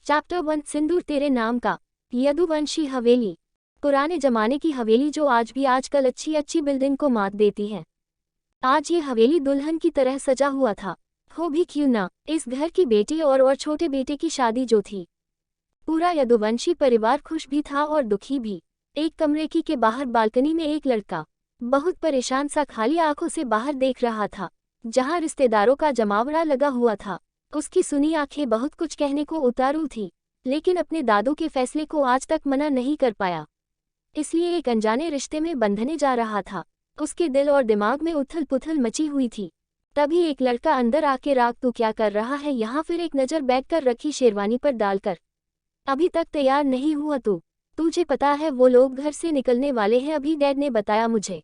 Chapter 1 सिंदूर तेरे नाम का। यदुवंशी हवेली। पुराने जमाने की हवेली जो आज भी आजकल अच्छी अच्छी बिल्डिंग को मात देती है। आज ये हवेली दुल्हन की तरह सजा हुआ था। हो भी क्यों ना, इस घर की बेटी और छोटे बेटे की शादी जो थी। पूरा यदुवंशी परिवार खुश भी था और दुखी भी। एक कमरे के बाहर बालकनी में एक लड़का बहुत परेशान सा खाली आंखों से बाहर देख रहा था, जहां रिश्तेदारों का जमावड़ा लगा हुआ था। उसकी सुनी आंखें बहुत कुछ कहने को उतारू थी, लेकिन अपने दादू के फैसले को आज तक मना नहीं कर पाया, इसलिए एक अनजाने रिश्ते में बंधने जा रहा था। उसके दिल और दिमाग में उथल पुथल मची हुई थी। तभी एक लड़का अंदर आके, राग तू क्या कर रहा है यहाँ? फिर एक नज़र बैठकर रखी शेरवानी पर डालकर, अभी तक तैयार नहीं हुआ तू? तुझे पता है वो लोग घर से निकलने वाले हैं, अभी डैड ने बताया मुझे।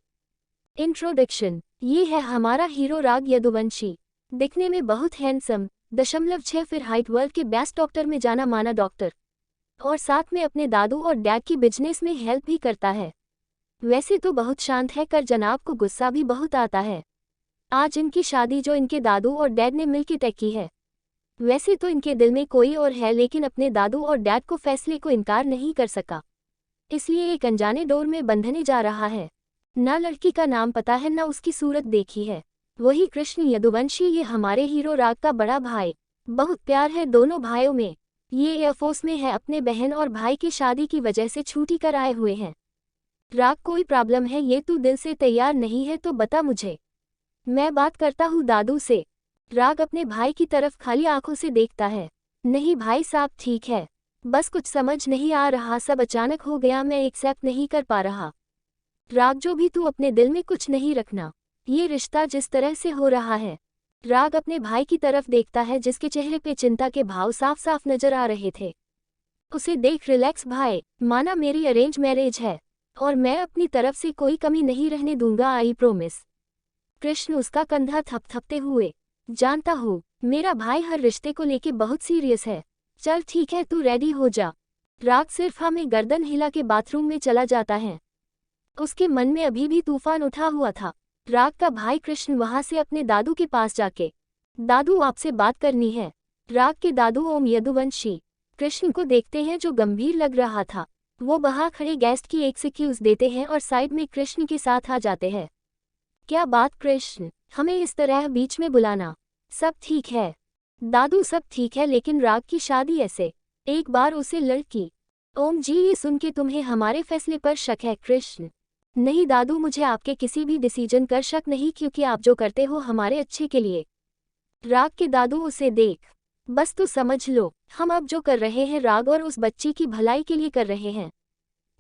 इंट्रोडक्शन। ये है हमारा हीरो राग यदुवंशी। दिखने में बहुत हैंडसम, 6 फीट हाइट, वर्ल्ड के बेस्ट डॉक्टर में जाना माना डॉक्टर, और साथ में अपने दादू और डैड की बिजनेस में हेल्प भी करता है। वैसे तो बहुत शांत है, कर जनाब को गुस्सा भी बहुत आता है। आज इनकी शादी जो इनके दादू और डैड ने मिलकर तय की है। वैसे तो इनके दिल में कोई और है, लेकिन अपने दादू और डैड को फैसले को इनकार नहीं कर सका, इसलिए एक अनजाने डोर में बंधने जा रहा है। ना लड़की का नाम पता है, ना उसकी सूरत देखी है। वही कृष्ण यदुवंशी, ये हमारे हीरो राग का बड़ा भाई। बहुत प्यार है दोनों भाइयों में। ये एयरफोर्स में है, अपने बहन और भाई की शादी की वजह से छुट्टी कर आए हुए हैं। राग कोई प्रॉब्लम है? ये तू दिल से तैयार नहीं है तो बता मुझे, मैं बात करता हूँ दादू से। राग अपने भाई की तरफ खाली आंखों से देखता है। नहीं भाई साहब, ठीक है, बस कुछ समझ नहीं आ रहा, सब अचानक हो गया, मैं एक्सेप्ट नहीं कर पा रहा। राग जो भी तू अपने दिल में कुछ नहीं रखना, ये रिश्ता जिस तरह से हो रहा है। राग अपने भाई की तरफ देखता है, जिसके चेहरे पे चिंता के भाव साफ साफ नजर आ रहे थे। उसे देख, रिलैक्स भाई, माना मेरी अरेंज मैरिज है और मैं अपनी तरफ से कोई कमी नहीं रहने दूंगा, आई प्रोमिस। कृष्ण उसका कंधा थपथपते हुए, जानता हूँ मेरा भाई हर रिश्ते को लेके बहुत सीरियस है, चल ठीक है तू रेडी हो जा। राग सिर्फ हमें गर्दन हिला के बाथरूम में चला जाता है। उसके मन में अभी भी तूफान उठा हुआ था। राग का भाई कृष्ण वहां से अपने दादू के पास जाके, दादू आपसे बात करनी है। राग के दादू ओम यदुवंशी कृष्ण को देखते हैं, जो गंभीर लग रहा था। वो वहां खड़े गेस्ट की एक्सक्यूज देते हैं और साइड में कृष्ण के साथ आ जाते हैं। क्या बात कृष्ण, हमें इस तरह बीच में बुलाना? सब ठीक है दादू, सब ठीक है, लेकिन राग की शादी ऐसे, एक बार उसे लड़की। ओम जी, ये सुन के तुम्हें हमारे फैसले पर शक है? कृष्ण, नहीं दादू, मुझे आपके किसी भी डिसीजन कर शक नहीं, क्योंकि आप जो करते हो हमारे अच्छे के लिए। राग के दादू उसे देख, बस तू समझ लो, हम अब जो कर रहे हैं राग और उस बच्ची की भलाई के लिए कर रहे हैं।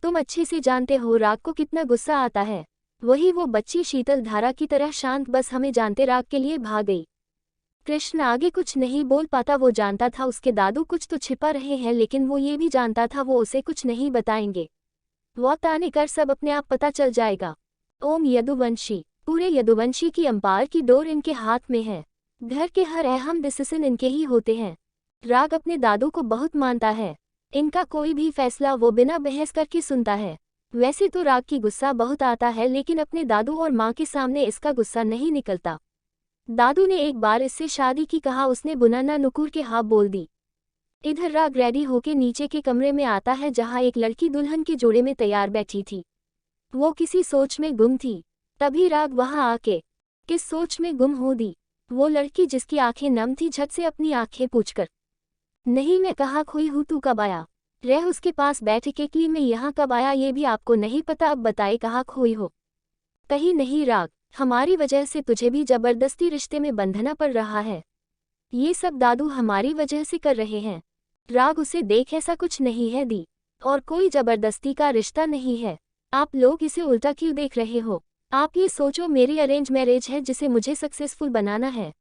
तुम अच्छे से जानते हो राग को कितना गुस्सा आता है। वही वो बच्ची शीतल धारा की तरह शांत, बस हमें जानते राग के लिए भाग गई। कृष्ण आगे कुछ नहीं बोल पाता। वो जानता था उसके दादू कुछ तो छिपा रहे हैं, लेकिन वो ये भी जानता था वो उसे कुछ नहीं बताएंगे। वक्त आने कर सब अपने आप पता चल जाएगा। ओम यदुवंशी, पूरे यदुवंशी की अंपायर की डोर इनके हाथ में है। घर के हर अहम डिसीजन इनके ही होते हैं। राग अपने दादू को बहुत मानता है। इनका कोई भी फैसला वो बिना बहस करके सुनता है। वैसे तो राग की गुस्सा बहुत आता है, लेकिन अपने दादू और माँ के सामने इसका गुस्सा नहीं निकलता। दादू ने एक बार इससे शादी की कहा, उसने बुनाना नुकुर के हाँ बोल दी। इधर राग रेडी होके नीचे के कमरे में आता है, जहाँ एक लड़की दुल्हन के जोड़े में तैयार बैठी थी। वो किसी सोच में गुम थी। तभी राग वहां आके, किस सोच में गुम हो दी? वो लड़की जिसकी आंखें नम थी, झट से अपनी आंखें पूछकर, नहीं मैं कहाँ खोई हूँ, तू कब आया? रह उसके पास बैठ के कि मैं यहाँ कब आया ये भी आपको नहीं पता, अब बताए कहाँ खोई हो? कहीं नहीं राग, हमारी वजह से तुझे भी जबरदस्ती रिश्ते में बंधना पड़ रहा है। ये सब दादू हमारी वजह से कर रहे हैं। राग उसे देख, ऐसा कुछ नहीं है दी, और कोई जबरदस्ती का रिश्ता नहीं है। आप लोग इसे उल्टा क्यों देख रहे हो? आप ये सोचो मेरी अरेंज मैरिज है जिसे मुझे सक्सेसफुल बनाना है।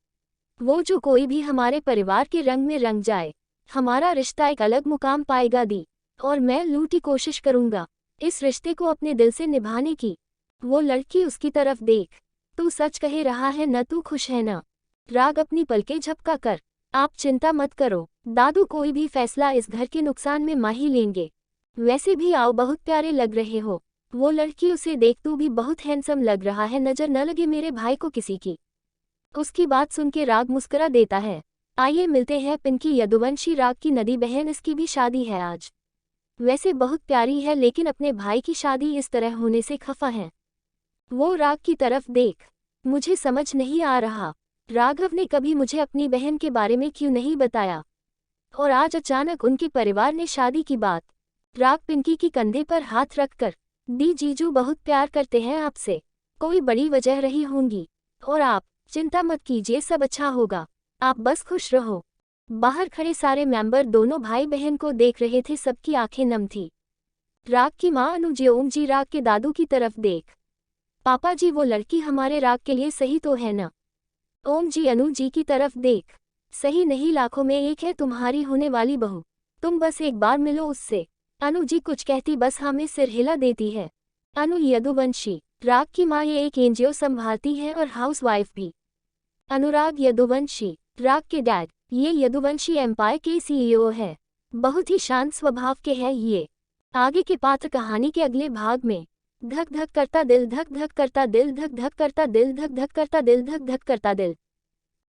वो जो कोई भी हमारे परिवार के रंग में रंग जाए, हमारा रिश्ता एक अलग मुकाम पाएगा दी, और मैं लूटी कोशिश करूंगा इस रिश्ते को अपने दिल से निभाने की। वो लड़की उसकी तरफ देख, तू सच कह रहा है न? तू खुश है ना? राग अपनी पलकें झपका कर, आप चिंता मत करो दादू, कोई भी फैसला इस घर के नुकसान में माही लेंगे। वैसे भी आओ, बहुत प्यारे लग रहे हो। वो लड़की उसे देख, तू भी बहुत हैंडसम लग रहा है, नजर न लगे मेरे भाई को किसी की। उसकी बात सुन के राग मुस्कुरा देता है। आइए मिलते हैं पिंकी यदुवंशी। राग की नदी बहन, इसकी भी शादी है आज। वैसे बहुत प्यारी है लेकिन अपने भाई की शादी इस तरह होने से खफा है। वो राग की तरफ देख, मुझे समझ नहीं आ रहा राघव ने कभी मुझे अपनी बहन के बारे में क्यों नहीं बताया, और आज अचानक उनके परिवार ने शादी की बात। राग पिंकी की कंधे पर हाथ रखकर, दी जीजू बहुत प्यार करते हैं आपसे, कोई बड़ी वजह रही होंगी, और आप चिंता मत कीजिए, सब अच्छा होगा, आप बस खुश रहो। बाहर खड़े सारे मेंबर दोनों भाई बहन को देख रहे थे, सबकी आंखें नम थी। राग की मां अनु जी, ओम जी राग के दादू की तरफ देख, पापा जी वो लड़की हमारे राग के लिए सही तो है ना। ओम जी अनु जी की तरफ देख, सही नहीं, लाखों में एक है तुम्हारी होने वाली बहू, तुम बस एक बार मिलो उससे। अनु जी कुछ कहती बस हाँ में सिर हिला देती है। अनु यदुवंशी, राग की माँ, ये एक एनजीओ संभालती है और हाउस वाइफ भी। अनुराग यदुवंशी, राग के डैड, ये यदुवंशी एम्पायर के सीईओ है, बहुत ही शांत स्वभाव के हैं ये। आगे के पात्र कहानी के अगले भाग में। धक धक करता दिल, धक धक करता दिल, धक धक करता दिल, धक धक करता दिल, धक धक करता दिल।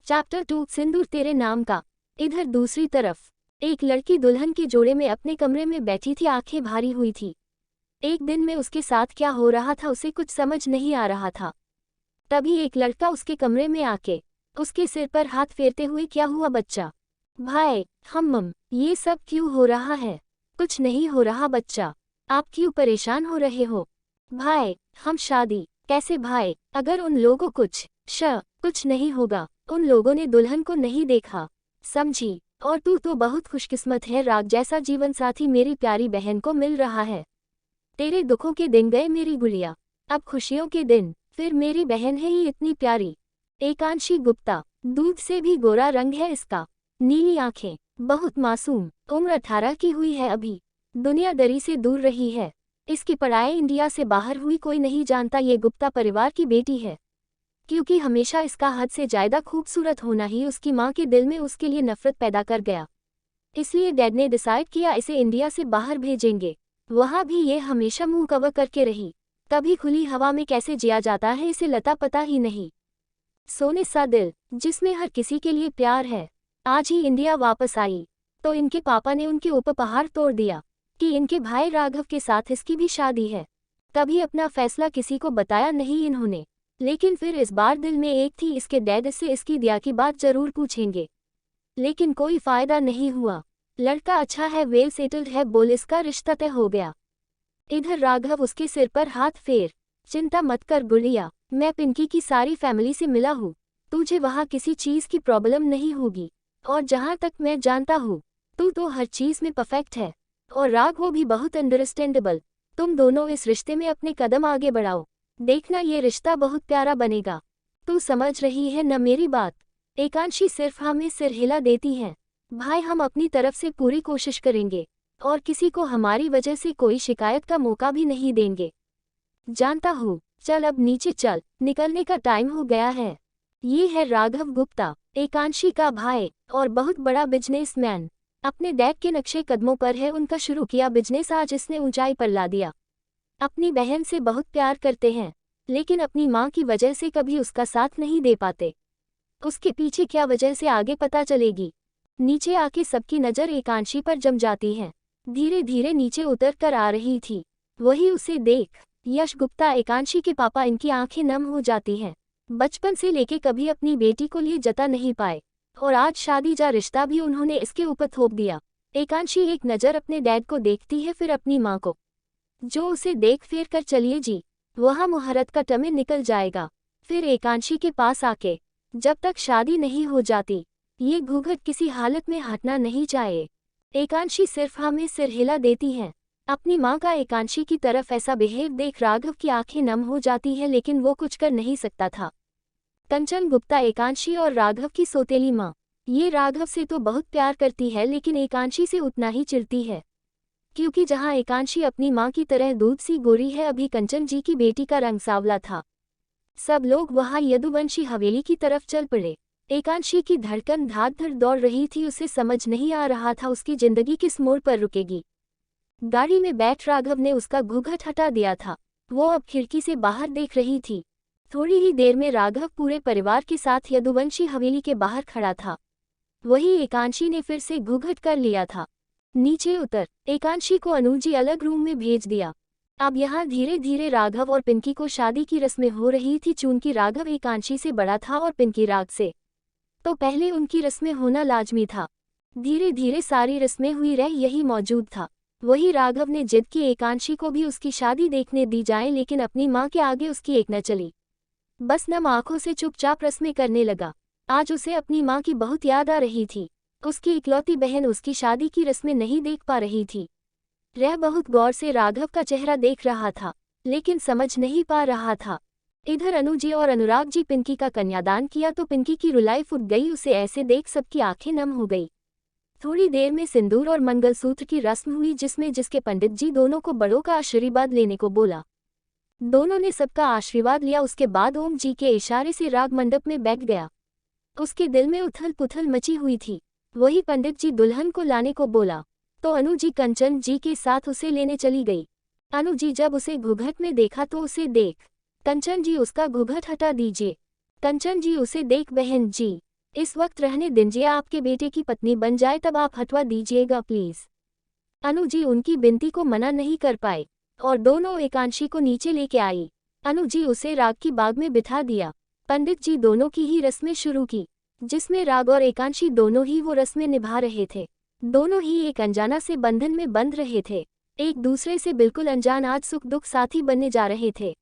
चैप्टर 2, सिंदूर तेरे नाम का। इधर दूसरी तरफ एक लड़की दुल्हन के जोड़े में अपने कमरे में बैठी थी, आंखें भारी हुई थी। एक दिन में उसके साथ क्या हो रहा था उसे कुछ समझ नहीं आ रहा था। तभी एक लड़का उसके कमरे में आके उसके सिर पर हाथ फेरते हुए, क्या हुआ बच्चा? भाई मम, ये सब क्यों हो रहा है? कुछ नहीं हो रहा बच्चा, आप क्यों परेशान हो रहे हो? भाई हम शादी कैसे भाई? अगर उन लोगों कुछ नहीं होगा, उन लोगों ने दुल्हन को नहीं देखा, समझी? और तू तो बहुत खुशकिस्मत है, राग जैसा जीवन साथी मेरी प्यारी बहन को मिल रहा है। तेरे दुखों के दिन गए मेरी गुड़िया, अब खुशियों के दिन, फिर मेरी बहन है ही इतनी प्यारी। एकांशी गुप्ता, दूध से भी गोरा रंग है इसका, नीली आंखें, बहुत मासूम, उम्र 18 की हुई है अभी, दुनियादारी से दूर रही है। इसकी पढ़ाई इंडिया से बाहर हुई, कोई नहीं जानता ये गुप्ता परिवार की बेटी है, क्योंकि हमेशा इसका हद से ज्यादा खूबसूरत होना ही उसकी माँ के दिल में उसके लिए नफरत पैदा कर गया। इसलिए डैड ने डिसाइड किया इसे इंडिया से बाहर भेजेंगे, वहाँ भी ये हमेशा मुंह कवर करके रही। कभी खुली हवा में कैसे जिया जाता है इसे लता पता ही नहीं। सोने सा दिल जिसमें हर किसी के लिए प्यार है, आज ही इंडिया वापस आई तो इनके पापा ने उनके ऊपर पहाड़ तोड़ दिया कि इनके भाई राघव के साथ इसकी भी शादी है। कभी अपना फैसला किसी को बताया नहीं इन्होंने, लेकिन फिर इस बार दिल में एक थी, इसके डैड से इसकी दिया की बात जरूर पूछेंगे, लेकिन कोई फायदा नहीं हुआ। लड़का अच्छा है, वेल सेटल्ड है, बोल इसका रिश्ता तय हो गया। इधर राघव उसके सिर पर हाथ फेर, चिंता मत कर गुड़िया, मैं पिंकी की सारी फैमिली से मिला हूँ, तुझे वहाँ किसी चीज की प्रॉब्लम नहीं होगी, और जहाँ तक मैं जानता हूँ तू तो हर चीज में परफेक्ट है, और राघव वो भी बहुत अंडरस्टैंडेबल। तुम दोनों इस रिश्ते में अपने कदम आगे बढ़ाओ, देखना ये रिश्ता बहुत प्यारा बनेगा। तू समझ रही है न मेरी बात? एकांशी सिर्फ हमें सिर हिला देती है। भाई हम अपनी तरफ से पूरी कोशिश करेंगे और किसी को हमारी वजह से कोई शिकायत का मौका भी नहीं देंगे, जानता हूँ। चल अब नीचे चल, निकलने का टाइम हो गया है। ये है राघव गुप्ता, एकांशी का भाई और बहुत बड़ा बिजनेसमैन, अपने डैड के नक्शे कदमों पर है, उनका शुरू किया बिजनेस आज इसने ऊंचाई पर ला दिया। अपनी बहन से बहुत प्यार करते हैं, लेकिन अपनी माँ की वजह से कभी उसका साथ नहीं दे पाते। उसके पीछे क्या वजह से आगे पता चलेगी। नीचे आके सबकी नज़र एकांशी पर जम जाती है, धीरे धीरे नीचे उतर कर आ रही थी। वही उसे देख यश गुप्ता, एकांशी के पापा, इनकी आंखें नम हो जाती हैं। बचपन से लेके कभी अपनी बेटी को लिए जता नहीं पाए, और आज शादी जा रिश्ता भी उन्होंने इसके ऊपर थोप दिया। एकांशी एक नज़र अपने डैड को देखती है, फिर अपनी माँ को, जो उसे देख फेर कर चलिए जी, वहाँ मुहूर्त का टमे निकल जाएगा। फिर एकांशी के पास आके, जब तक शादी नहीं हो जाती ये घूंघट किसी हालत में हटना नहीं चाहिए। एकांशी सिर्फ हमें सिर हिला देती है। अपनी माँ का एकांशी की तरफ ऐसा बिहेव देख राघव की आंखें नम हो जाती है, लेकिन वो कुछ कर नहीं सकता था। कंचन गुप्ता, एकांशी और राघव की सौतेली माँ, ये राघव से तो बहुत प्यार करती है लेकिन एकांशी से उतना ही चिढ़ती है, क्योंकि जहाँ एकांशी अपनी माँ की तरह दूध सी गोरी है, अभी कंचन जी की बेटी का रंग सांवला था। सब लोग वहाँ यदुवंशी हवेली की तरफ चल पड़े। एकांशी की धड़कन धाड़-धड़ दौड़ रही थी, उसे समझ नहीं आ रहा था उसकी जिंदगी किस मोड़ पर रुकेगी। गाड़ी में बैठ राघव ने उसका घूंघट हटा दिया था, वो अब खिड़की से बाहर देख रही थी। थोड़ी ही देर में राघव पूरे परिवार के साथ यदुवंशी हवेली के बाहर खड़ा था। वही एकांशी ने फिर से घूंघट कर लिया था। नीचे उतर। एकांशी को अनुजी अलग रूम में भेज दिया। अब यहाँ धीरे धीरे राघव और पिंकी को शादी की रस्में हो रही थी। चूंकि राघव एकांशी से बड़ा था और पिंकी राग से, तो पहले उनकी रस्में होना लाजमी था। धीरे धीरे सारी रस्में हुई रह यही मौजूद था। वही राघव ने जिद की एकांशी को भी उसकी शादी देखने दी जाए, लेकिन अपनी माँ के आगे उसकी एक न चली। बस नम आंखों से चुपचाप रस्में करने लगा। आज उसे अपनी माँ की बहुत याद आ रही थी। उसकी इकलौती बहन उसकी शादी की रस्में नहीं देख पा रही थी। वह बहुत गौर से राघव का चेहरा देख रहा था, लेकिन समझ नहीं पा रहा था। इधर अनुजी और अनुराग जी पिंकी का कन्यादान किया तो पिंकी की रुलाई फुट गई। उसे ऐसे देख सबकी आंखें नम हो गई। थोड़ी देर में सिंदूर और मंगलसूत्र की रस्म हुई, जिसमें जिसके पंडित जी दोनों को बड़ों का आशीर्वाद लेने को बोला। दोनों ने सबका आशीर्वाद लिया। उसके बाद ओम जी के इशारे से राग मंडप में बैठ गया। उसके दिल में उथल पुथल मची हुई थी। वही पंडित जी दुल्हन को लाने को बोला तो अनु जी कंचन जी के साथ उसे लेने चली गई। अनु जी जब उसे घूंघट में देखा तो उसे देख, कंचन जी उसका घूंघट हटा दीजिए। कंचन जी उसे देख, बहन जी इस वक्त रहने दीजिए, आपके बेटे की पत्नी बन जाए तब आप हटवा दीजिएगा प्लीज। अनु जी उनकी विनती को मना नहीं कर पाए और दोनों एकांशी को नीचे लेके आई। अनु जी उसे राग की बाग में बिठा दिया। पंडित जी दोनों की ही रस्में शुरू की, जिसमें राग और एकांशी दोनों ही वो रस्में निभा रहे थे। दोनों ही एक अनजाना से बंधन में बंध रहे थे, एक दूसरे से बिल्कुल अनजान, आज सुख दुख साथी बनने जा रहे थे।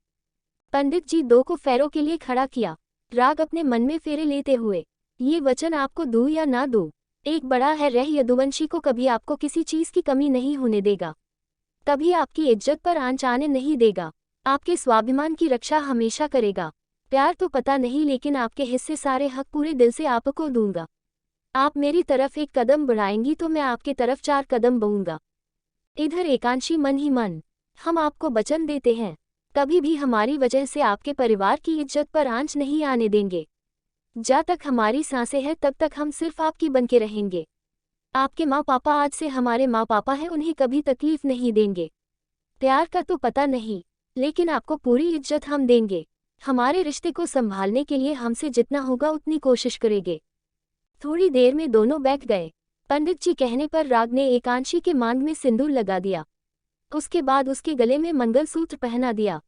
पंडित जी दो को फेरों के लिए खड़ा किया। राग अपने मन में फेरे लेते हुए, ये वचन आपको दूं या ना दूं, एक बड़ा है रह यदुवंशी को कभी आपको किसी चीज की कमी नहीं होने देगा, कभी आपकी इज्जत पर आंच आने नहीं देगा, आपके स्वाभिमान की रक्षा हमेशा करेगा। प्यार तो पता नहीं, लेकिन आपके हिस्से सारे हक पूरे दिल से आपको दूंगा। आप मेरी तरफ एक कदम बढ़ाएंगी तो मैं आपके तरफ 4 कदम बढ़ूंगा। इधर एकांशी मन ही मन, हम आपको वचन देते हैं, कभी भी हमारी वजह से आपके परिवार की इज्जत पर आंच नहीं आने देंगे। जब तक हमारी सांसें हैं तब तक हम सिर्फ आपकी बन के रहेंगे। आपके माँ पापा आज से हमारे माँ पापा हैं, उन्हें कभी तकलीफ नहीं देंगे। प्यार का तो पता नहीं, लेकिन आपको पूरी इज्जत हम देंगे। हमारे रिश्ते को संभालने के लिए हमसे जितना होगा उतनी कोशिश करेंगे। थोड़ी देर में दोनों बैठ गए। पंडित जी कहने पर राग ने एकांशी के मांग में सिंदूर लगा दिया। उसके बाद उसके गले में मंगलसूत्र पहना दिया।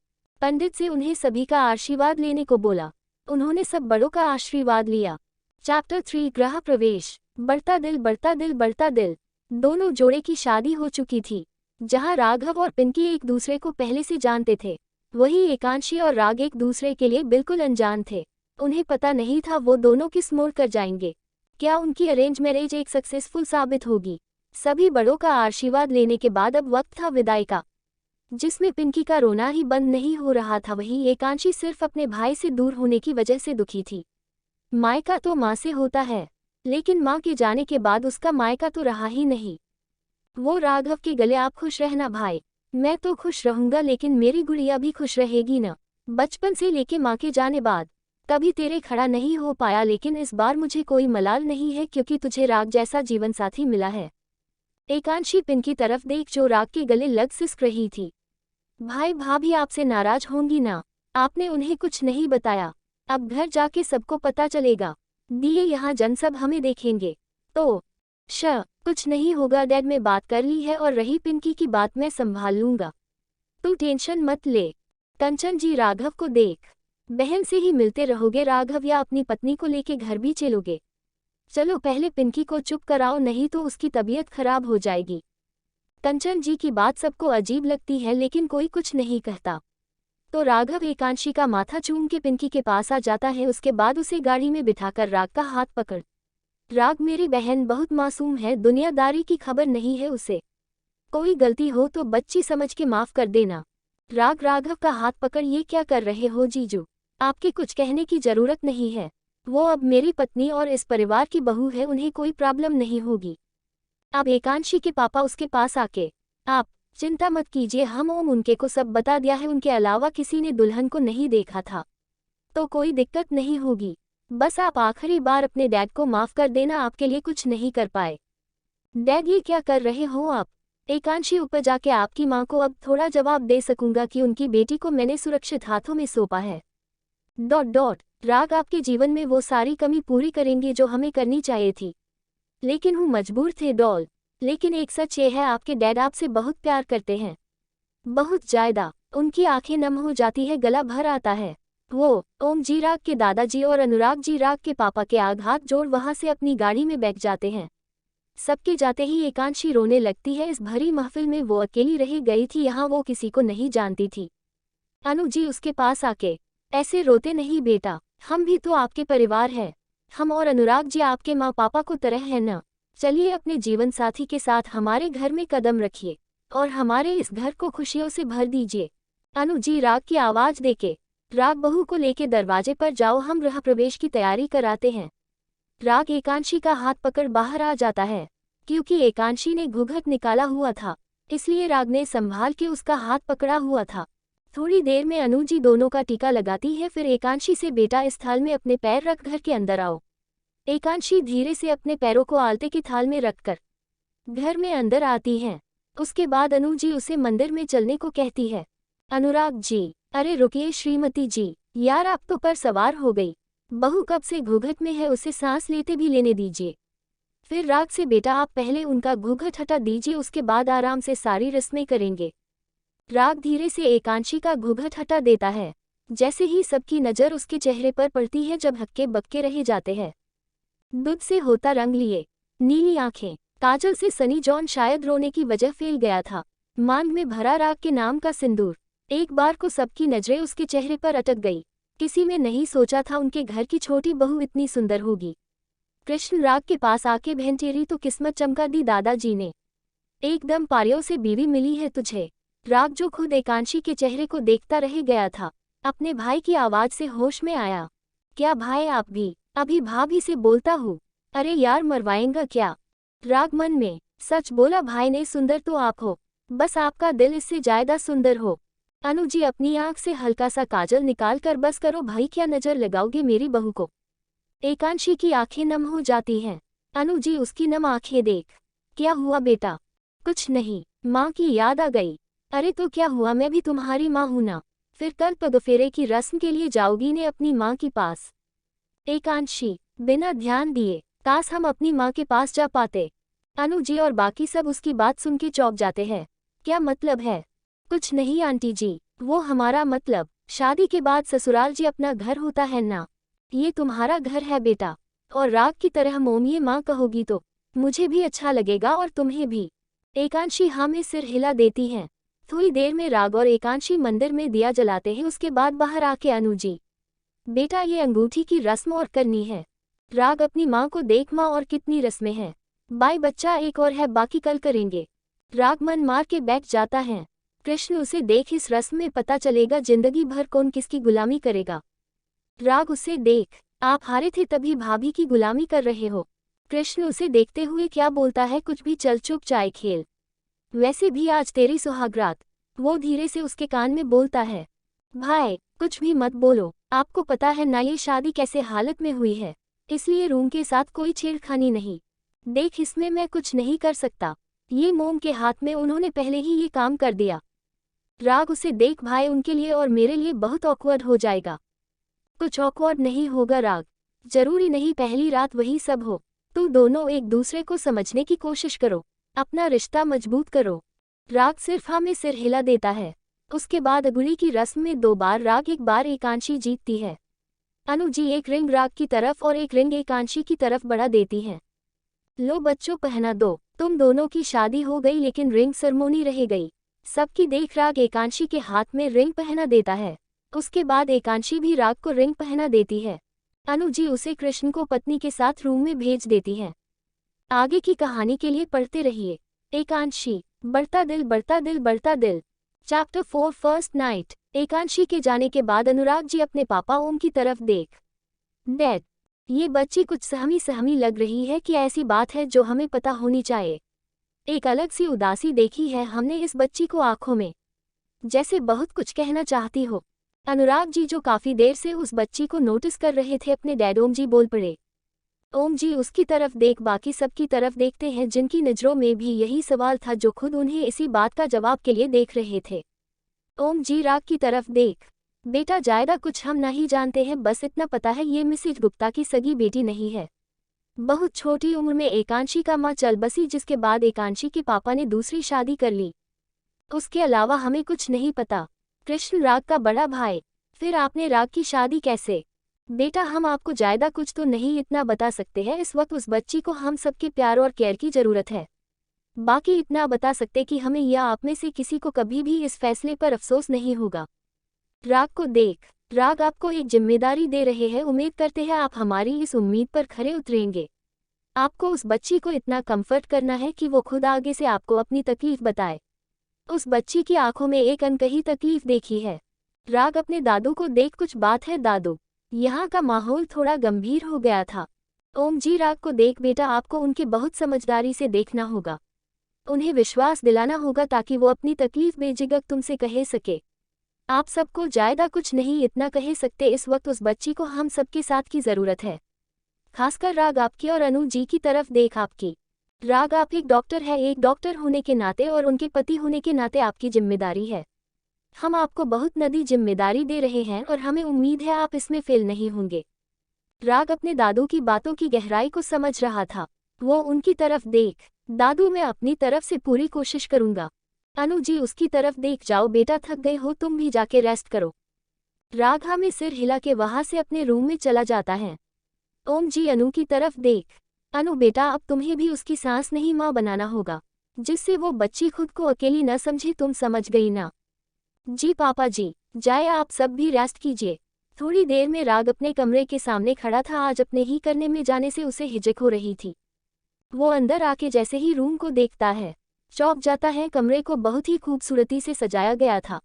पंडित से उन्हें सभी का आशीर्वाद लेने को बोला। उन्होंने सब बड़ों का आशीर्वाद लिया। चैप्टर 3 गृह प्रवेश। बढ़ता दिल बढ़ता दिल बढ़ता दिल। दोनों जोड़े की शादी हो चुकी थी। जहां राघव और पिंकी एक दूसरे को पहले से जानते थे, वही एकांशी और राग एक दूसरे के लिए बिल्कुल अनजान थे। उन्हें पता नहीं था वो दोनों किस मोड़ कर जाएंगे। क्या उनकी अरेंज मैरिज एक सक्सेसफुल साबित होगी? सभी बड़ों का आशीर्वाद लेने के बाद अब वक्त था विदाई का, जिसमें पिंकी का रोना ही बंद नहीं हो रहा था। वही एकांशी सिर्फ अपने भाई से दूर होने की वजह से दुखी थी। मायका तो माँ से होता है, लेकिन माँ के जाने के बाद उसका मायका तो रहा ही नहीं। वो राघव के गले, आप खुश रहना भाई, मैं तो खुश रहूंगा, लेकिन मेरी गुड़िया भी खुश रहेगी ना। बचपन से लेके माँ के जाने बाद कभी तेरे खड़ा नहीं हो पाया, लेकिन इस बार मुझे कोई मलाल नहीं है, क्योंकि तुझे राग जैसा जीवन साथी मिला है। एकांशी पिंकी तरफ देख जो राग के गले लग सिसक रही थी। भाई भाभी आपसे नाराज होंगी ना, आपने उन्हें कुछ नहीं बताया। अब घर जाके सबको पता चलेगा। दिए यहाँ जन सब हमें देखेंगे तो कुछ नहीं होगा डैड, में बात कर ली है, और रही पिंकी की बात मैं संभाल लूंगा, तू टेंशन मत ले। कंचन जी राघव को देख, बहन से ही मिलते रहोगे राघव, या अपनी पत्नी को लेके घर भी चलोगे? चलो पहले पिंकी को चुप कराओ, नहीं तो उसकी तबीयत खराब हो जाएगी। कंचन जी की बात सबको अजीब लगती है, लेकिन कोई कुछ नहीं कहता। तो राघव एकांशी का माथा चूम के पिंकी के पास आ जाता है। उसके बाद उसे गाड़ी में बिठाकर राग का हाथ पकड़, राग मेरी बहन बहुत मासूम है, दुनियादारी की खबर नहीं है उसे, कोई गलती हो तो बच्ची समझ के माफ कर देना। राग राघव का हाथ पकड़, ये क्या कर रहे हो जीजू, आपके कुछ कहने की जरूरत नहीं है। वो अब मेरी पत्नी और इस परिवार की बहू है, उन्हें कोई प्रॉब्लम नहीं होगी। अब एकांशी के पापा उसके पास आके, आप चिंता मत कीजिए, हम ओम उनके को सब बता दिया है, उनके अलावा किसी ने दुल्हन को नहीं देखा था, तो कोई दिक्कत नहीं होगी। बस आप आखिरी बार अपने डैड को माफ कर देना, आपके लिए कुछ नहीं कर पाए। डैड ये क्या कर रहे हो आप? एकांशी ऊपर जाके आपकी माँ को अब थोड़ा जवाब दे सकूंगा कि उनकी बेटी को मैंने सुरक्षित हाथों में सौंपा है। राग आपके जीवन में वो सारी कमी पूरी करेंगे जो हमें करनी चाहिए थी। लेकिन हूँ मजबूर थे डॉल। लेकिन एक सच ये है, आपके डैड आपसे बहुत प्यार करते हैं, बहुत ज्यादा। उनकी आंखें नम हो जाती है, गला भर आता है। वो ओम जी राग के दादाजी और अनुराग जी राग के पापा के आग हाथ जोड़ वहां से अपनी गाड़ी में बैठ जाते हैं। सबके जाते ही एकांशी रोने लगती है। इस भरी महफिल में वो अकेली रह गई थी, यहाँ वो किसी को नहीं जानती थी। अनु जी उसके पास आके, ऐसे रोते नहीं बेटा, हम भी तो आपके परिवार है। हम और अनुराग जी आपके माँ पापा को तरह है न। चलिए अपने जीवन साथी के साथ हमारे घर में कदम रखिए और हमारे इस घर को खुशियों से भर दीजिए। अनु जी राग की आवाज देके, राग बहू को लेके दरवाजे पर जाओ, हम गृह प्रवेश की तैयारी कराते हैं। राग एकांशी का हाथ पकड़ बाहर आ जाता है। क्योंकि एकांशी ने घूंघट निकाला हुआ था, इसलिए राग ने संभाल के उसका हाथ पकड़ा हुआ था। थोड़ी देर में अनु जी दोनों का टीका लगाती है, फिर एकांशी से, बेटा इस थाल में अपने पैर रख घर के अंदर आओ। एकांशी धीरे से अपने पैरों को आलते की थाल में रखकर घर में अंदर आती हैं। उसके बाद अनु जी उसे मंदिर में चलने को कहती है। अनुराग जी, अरे रुकिए श्रीमती जी, यार आप तो पर सवार हो गई। बहू कब से घूंघट में है, उसे सांस लेते भी लेने दीजिए। फिर राग से, बेटा आप पहले उनका घूंघट हटा दीजिए, उसके बाद आराम से सारी रस्में करेंगे। राग धीरे से एकांशी का घूंघट हटा देता है। जैसे ही सबकी नज़र उसके चेहरे पर पड़ती है, जब हक्के बक्के रह जाते हैं। दूध से होता रंग लिए, नीली आंखें, काजल से सनी जॉन शायद रोने की वजह फैल गया था। मांग में भरा राग के नाम का सिंदूर। एक बार को सबकी नजरें उसके चेहरे पर अटक गई। किसी ने नहीं सोचा था उनके घर की छोटी बहू इतनी सुंदर होगी। कृष्ण राग के पास आके बहन तेरी तो किस्मत चमका दी दादाजी ने, एकदम पारियों से बीवी मिली है तुझे। राग जो खुद एकांशी के चेहरे को देखता रह गया था, अपने भाई की आवाज से होश में आया। क्या भाई आप भी? अभी भाभी से बोलता हूँ। अरे यार मरवाएंगा क्या? राग मन में, सच बोला भाई ने, सुंदर तो आप हो, बस आपका दिल इससे ज्यादा सुंदर हो। अनु जी अपनी आंख से हल्का सा काजल निकाल कर, बस करो भाई, क्या नजर लगाओगे मेरी बहू को। एकांशी की आंखें नम हो जाती हैं। अनु जी उसकी नम आंखें देख, क्या हुआ बेटा? कुछ नहीं, माँ की याद आ गई। अरे तो क्या हुआ, मैं भी तुम्हारी माँ हूं ना। फिर कल पगफेरे की रस्म के लिए जाओगी ने अपनी माँ के पास? एकांशी बिना ध्यान दिए, काश हम अपनी माँ के पास जा पाते। अनु जी और बाकी सब उसकी बात सुन के चौंक जाते हैं। क्या मतलब है? कुछ नहीं आंटी जी, वो हमारा मतलब, शादी के बाद ससुराल जी अपना घर होता है ना, ये तुम्हारा घर है बेटा। और राग की तरह मोमिये माँ कहोगी तो मुझे भी अच्छा लगेगा और तुम्हें भी। एकांशी हाँ में सिर हिला देती हैं। थोड़ी देर में राग और एकांशी मंदिर में दिया जलाते हैं। उसके बाद बाहर आके अनु जी, बेटा ये अंगूठी की रस्म और करनी है। राग अपनी माँ को देख, माँ और कितनी रस्में हैं? बाई बच्चा एक और है, बाकी कल करेंगे। राग मन मार के बैठ जाता है। कृष्ण उसे देख, इस रस्म में पता चलेगा जिंदगी भर कौन किसकी गुलामी करेगा। राग उसे देख, आप हारे थे तभी भाभी की गुलामी कर रहे हो। कृष्ण उसे देखते हुए क्या बोलता है, कुछ भी, चल चुप चाय खेल, वैसे भी आज तेरी सुहागरात। वो धीरे से उसके कान में बोलता है, भाई कुछ भी मत बोलो, आपको पता है ना ये शादी कैसे हालत में हुई है, इसलिए रूम के साथ कोई छेड़खानी नहीं। देख इसमें मैं कुछ नहीं कर सकता, ये मोम के हाथ में उन्होंने पहले ही ये काम कर दिया। राग उसे देख, भाई उनके लिए और मेरे लिए बहुत ऑकवर्ड हो जाएगा। कुछ ऑकवर्ड नहीं होगा राग, जरूरी नहीं पहली रात वही सब हो। तू दोनों एक दूसरे को समझने की कोशिश करो, अपना रिश्ता मजबूत करो। राग सिर्फ हाँ में सिर हिला देता है। उसके बाद अगुली की रस्म में 2 बार राग, 1 बार एकांशी जीतती है। अनु जी एक रिंग राग की तरफ और एक रिंग एकांशी की तरफ बढ़ा देती हैं। लो बच्चों पहना दो, तुम दोनों की शादी हो गई लेकिन रिंग सेरेमनी रह गई। सबकी देख राग एकांशी के हाथ में रिंग पहना देता है। उसके बाद एकांशी भी राग को रिंग पहना देती है। अनु जी उसे कृष्ण को पत्नी के साथ रूम में भेज देती हैं। आगे की कहानी के लिए पढ़ते रहिए। एकांशी, बढ़ता दिल बढ़ता दिल बढ़ता दिल। Chapter 4 first night. एकांशी के जाने के बाद अनुराग जी अपने पापा ओम की तरफ देख, डैड ये बच्ची कुछ सहमी सहमी लग रही है, कि ऐसी बात है जो हमें पता होनी चाहिए। एक अलग सी उदासी देखी है हमने इस बच्ची को आंखों में, जैसे बहुत कुछ कहना चाहती हो। अनुराग जी जो काफी देर से उस बच्ची को नोटिस कर रहे थे, अपने डैड ओम जी बोल पड़े। ओम जी उसकी तरफ देख, बाकी सबकी तरफ देखते हैं जिनकी नज़रों में भी यही सवाल था जो खुद उन्हें इसी बात का जवाब के लिए देख रहे थे। ओम जी राग की तरफ देख, बेटा ज्यादा कुछ हम नहीं जानते हैं, बस इतना पता है ये मिसेज गुप्ता की सगी बेटी नहीं है। बहुत छोटी उम्र में एकांशी का माँ चल बसी, जिसके बाद एकांशी के पापा ने दूसरी शादी कर ली। उसके अलावा हमें कुछ नहीं पता। कृष्ण राग का बड़ा भाई। फिर आपने राग की शादी कैसे? बेटा हम आपको ज्यादा कुछ तो नहीं इतना बता सकते हैं, इस वक्त उस बच्ची को हम सबके प्यार और केयर की जरूरत है। बाकी इतना बता सकते कि हमें या आप में से किसी को कभी भी इस फैसले पर अफसोस नहीं होगा। राग को देख, राग आपको एक जिम्मेदारी दे रहे हैं, उम्मीद करते हैं आप हमारी इस उम्मीद पर खरे उतरेंगे। आपको उस बच्ची को इतना कंफर्ट करना है कि वो खुद आगे से आपको अपनी तकलीफ बताए। उस बच्ची की आंखों में एक अनकही तकलीफ देखी है। राग अपने दादू को देख, कुछ बात है दादू? यहाँ का माहौल थोड़ा गंभीर हो गया था। ओम जी राग को देख बेटा, आपको उनके बहुत समझदारी से देखना होगा, उन्हें विश्वास दिलाना होगा ताकि वो अपनी तकलीफ बेझिझक तुमसे कह सके। आप सबको ज्यादा कुछ नहीं इतना कह सकते, इस वक्त उस बच्ची को हम सबके साथ की जरूरत है। खासकर राग आपकी और अनु जी की तरफ देख। आपकी राग, आप एक डॉक्टर है, एक डॉक्टर होने के नाते और उनके पति होने के नाते आपकी जिम्मेदारी है। हम आपको बहुत नदी जिम्मेदारी दे रहे हैं और हमें उम्मीद है आप इसमें फेल नहीं होंगे। राग अपने दादू की बातों की गहराई को समझ रहा था। वो उनकी तरफ देख, दादू मैं अपनी तरफ से पूरी कोशिश करूंगा। अनु जी उसकी तरफ देख, जाओ बेटा थक गए हो, तुम भी जाके रेस्ट करो। राग हमें सिर हिला के वहां से अपने रूम में चला जाता है। ओम जी अनु की तरफ देख, अनु बेटा अब तुम्हें भी उसकी सांस नहीं माँ बनाना होगा, जिससे वो बच्ची खुद को अकेली न समझे, तुम समझ गई ना? जी पापा जी। जाए आप सब भी रेस्ट कीजिए। थोड़ी देर में राग अपने कमरे के सामने खड़ा था। आज अपने ही करने में जाने से उसे हिचक हो रही थी। वो अंदर आके जैसे ही रूम को देखता है, चौंक जाता है। कमरे को बहुत ही खूबसूरती से सजाया गया था।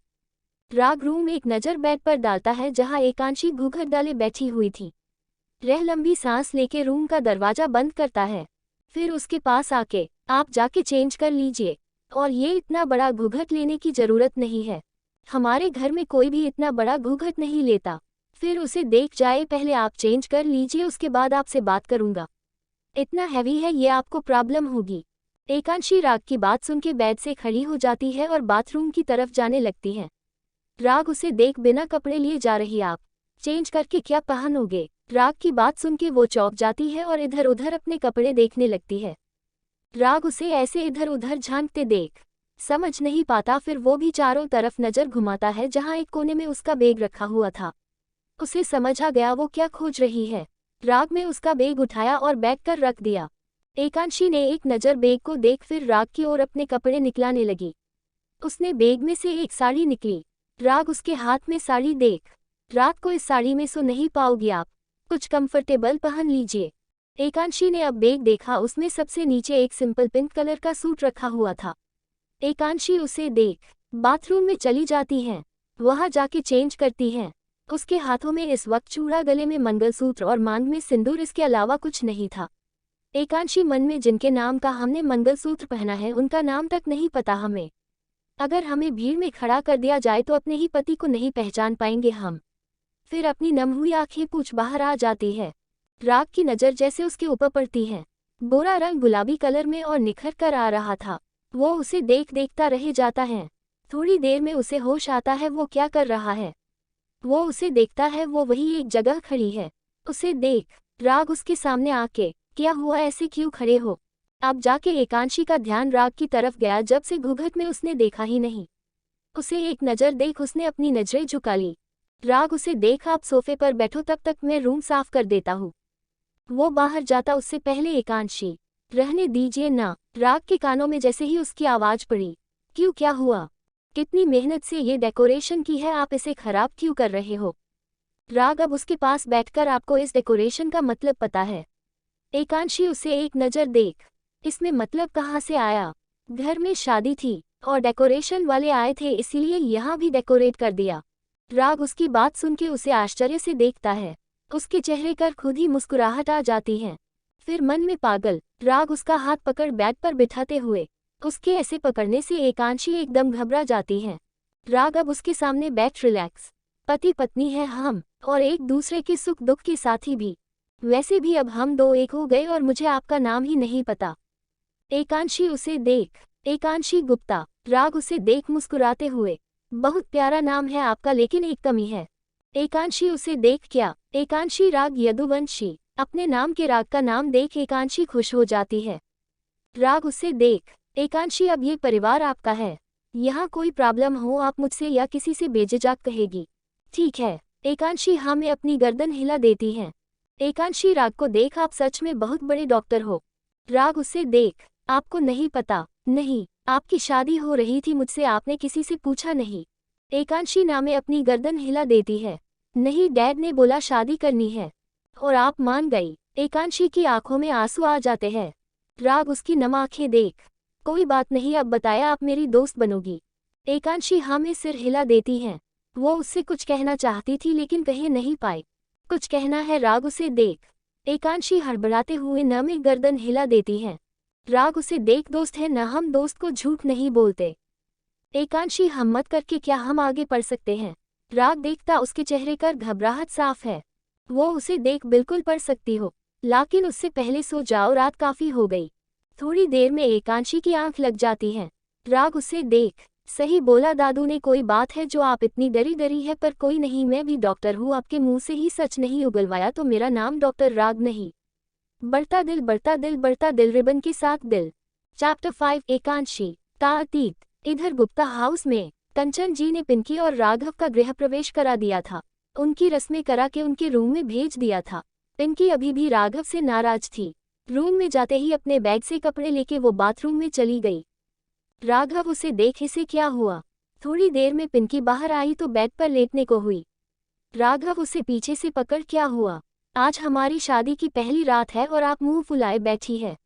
राग रूम एक नज़र बेड पर डालता है जहां एकांशी घूंघट डाले बैठी हुई थी। रह लंबी सांस लेके रूम का दरवाजा बंद करता है। फिर उसके पास आके, आप जाके चेंज कर लीजिए, और ये इतना बड़ा घूंघट लेने की जरूरत नहीं है, हमारे घर में कोई भी इतना बड़ा घूंघट नहीं लेता। फिर उसे देख जाए, पहले आप चेंज कर लीजिए, उसके बाद आपसे बात करूंगा। इतना हैवी है ये, आपको प्रॉब्लम होगी। एकांशी राग की बात सुन के बेड से खड़ी हो जाती है और बाथरूम की तरफ जाने लगती है। राग उसे देख, बिना कपड़े लिए जा रही आप, चेंज करके क्या पहनोगे? राग की बात सुन के वो चौंक जाती है और इधर उधर अपने कपड़े देखने लगती है। राग उसे ऐसे इधर उधर झांकते देख समझ नहीं पाता। फिर वो भी चारों तरफ नजर घुमाता है जहां एक कोने में उसका बैग रखा हुआ था। उसे समझ आ गया वो क्या खोज रही है। राग ने उसका बैग उठाया और बैग कर रख दिया। एकांशी ने एक नज़र बैग को देख फिर राग की ओर अपने कपड़े निकलाने लगी। उसने बैग में से एक साड़ी निकली। राग उसके हाथ में साड़ी देख, रात को इस साड़ी में सो नहीं पाओगी आप, कुछ कंफर्टेबल पहन लीजिए। एकांशी ने अब बैग देखा, उसमें सबसे नीचे एक सिंपल पिंक कलर का सूट रखा हुआ था। एकांशी उसे देख बाथरूम में चली जाती हैं, वहां जाके चेंज करती हैं। उसके हाथों में इस वक्त चूड़ा, गले में मंगलसूत्र और मांग में सिंदूर, इसके अलावा कुछ नहीं था। एकांशी मन में जिनके नाम का हमने मंगलसूत्र पहना है उनका नाम तक नहीं पता हमें। अगर हमें भीड़ में खड़ा कर दिया जाए तो अपने ही पति को नहीं पहचान पाएंगे हम। फिर अपनी नम हुई आंखें पूछ बाहर आ जाती है। राग की नज़र जैसे उसके ऊपर पड़ती है। गोरा रंग गुलाबी कलर में और निखर कर आ रहा था। वो उसे देखता रह जाता है। थोड़ी देर में उसे होश आता है वो क्या कर रहा है। वो उसे देखता है, वो वही एक जगह खड़ी है। उसे देख राग उसके सामने आके, क्या हुआ, ऐसे क्यों खड़े हो? अब जाके एकांशी का ध्यान राग की तरफ गया। जब से घूंघट में उसने देखा ही नहीं। उसे एक नज़र देख उसने अपनी नजरें झुका ली। राग उसे देख, आप सोफे पर बैठो, तब तक मैं रूम साफ कर देता हूँ। वो बाहर जाता उससे पहले एकांशी, रहने दीजिए ना। राग के कानों में जैसे ही उसकी आवाज पड़ी, क्यों, क्या हुआ? कितनी मेहनत से ये डेकोरेशन की है, आप इसे खराब क्यों कर रहे हो? राग अब उसके पास बैठकर, आपको इस डेकोरेशन का मतलब पता है? एकांशी उसे एक नज़र देख, इसमें मतलब कहाँ से आया? घर में शादी थी और डेकोरेशन वाले आए थे, इसीलिए यहाँ भी डेकोरेट कर दिया। राग उसकी बात सुन के उसे आश्चर्य से देखता है। उसके चेहरे पर खुद ही मुस्कुराहट आ जाती है। फिर मन में पागल, राग उसका हाथ पकड़ बेड पर बिठाते हुए, उसके ऐसे पकड़ने से एकांशी एकदम घबरा जाती है। राग अब उसके सामने बैठ रिलैक्स, पति पत्नी है हम, और एक दूसरे के सुख दुख के साथी भी। वैसे भी अब हम दो एक हो गए और मुझे आपका नाम ही नहीं पता। एकांशी उसे देख, एकांशी गुप्ता। राग उसे देख मुस्कुराते हुए, बहुत प्यारा नाम है आपका, लेकिन एक कमी है। एकांशी उसे देख, क्या? एकांशी, राग यदुवंशी। अपने नाम के राग का नाम देख एकांशी खुश हो जाती है। राग उसे देख, एकांशी अब ये परिवार आपका है, यहाँ कोई प्रॉब्लम हो आप मुझसे या किसी से बेझिझक कहेगी। ठीक है, एकांशी हाँ में अपनी गर्दन हिला देती है। एकांशी राग को देख आप सच में बहुत बड़े डॉक्टर हो। राग उसे देख, आपको नहीं पता, नहीं, आपकी शादी हो रही थी मुझसे, आपने किसी से पूछा नहीं। एकांशी ना में अपनी गर्दन हिला देती है। नहीं, डैड ने बोला शादी करनी है और आप मान गई। एकांशी की आंखों में आंसू आ जाते हैं। राग उसकी नम आंखें देख, कोई बात नहीं, अब बताया आप मेरी दोस्त बनोगी। एकांशी हाँ में सिर हिला देती है। वो उससे कुछ कहना चाहती थी लेकिन कह नहीं पाई। कुछ कहना है, राग उसे देख। एकांशी हड़बड़ाते हुए न में गर्दन हिला देती है। राग उसे देख, दोस्त है न हम, दोस्त को झूठ नहीं बोलते। एकांशी हिम्मत करके, क्या हम आगे पढ़ सकते हैं? राग देखता उसके चेहरे पर घबराहट साफ है। वो उसे देख, बिल्कुल पढ़ सकती हो, लेकिन उससे पहले सो जाओ, रात काफी हो गई। थोड़ी देर में एकांशी की आंख लग जाती है। राग उसे देख, सही बोला दादू ने, कोई बात है जो आप इतनी डरी डरी है? पर कोई नहीं, मैं भी डॉक्टर हूँ, आपके मुंह से ही सच नहीं उगलवाया तो मेरा नाम डॉक्टर राग नहीं। बढ़ता दिल बढ़ता दिल बढ़ता दिल, रिबन के साथ दिल। चैप्टर 5 एकांशी का अतीत। इधर गुप्ता हाउस में कंचन जी ने पिंकी और राघव का गृह प्रवेश करा दिया था। उनकी रस्में करा के उनके रूम में भेज दिया था। पिंकी अभी भी राघव से नाराज थी। रूम में जाते ही अपने बैग से कपड़े लेके वो बाथरूम में चली गई। राघव उसे देख, इसे क्या हुआ? थोड़ी देर में पिंकी बाहर आई तो बेड पर लेटने को हुई। राघव उसे पीछे से पकड़, क्या हुआ? आज हमारी शादी की पहली रात है और आप मुंह फुलाए बैठी है।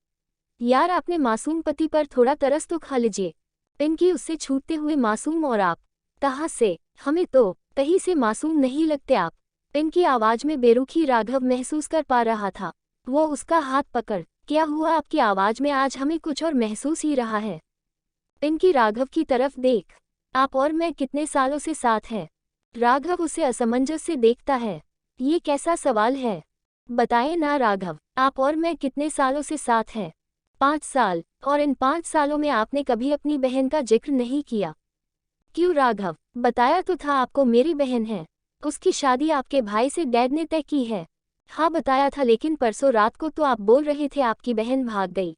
यार, आपने मासूम पति पर थोड़ा तरस तो खा लीजिए। पिंकी उससे छूटते हुए, मासूम और आप? कहाँ से? हमें तो कहीं से मासूम नहीं लगते आप। पिंकी आवाज में बेरुखी राघव महसूस कर पा रहा था। वो उसका हाथ पकड़, क्या हुआ? आपकी आवाज में आज हमें कुछ और महसूस ही रहा है। पिंकी राघव की तरफ देख, आप और मैं कितने सालों से साथ हैं? राघव उसे असमंजस से देखता है। ये कैसा सवाल है? बताएं ना राघव, आप और मैं कितने सालों से साथ हैं? 5 साल, और इन 5 सालों में आपने कभी अपनी बहन का जिक्र नहीं किया। क्यों राघव? बताया तो था आपको मेरी बहन है, उसकी शादी आपके भाई से डैड ने तय की है। हाँ बताया था, लेकिन परसों रात को तो आप बोल रहे थे आपकी बहन भाग गई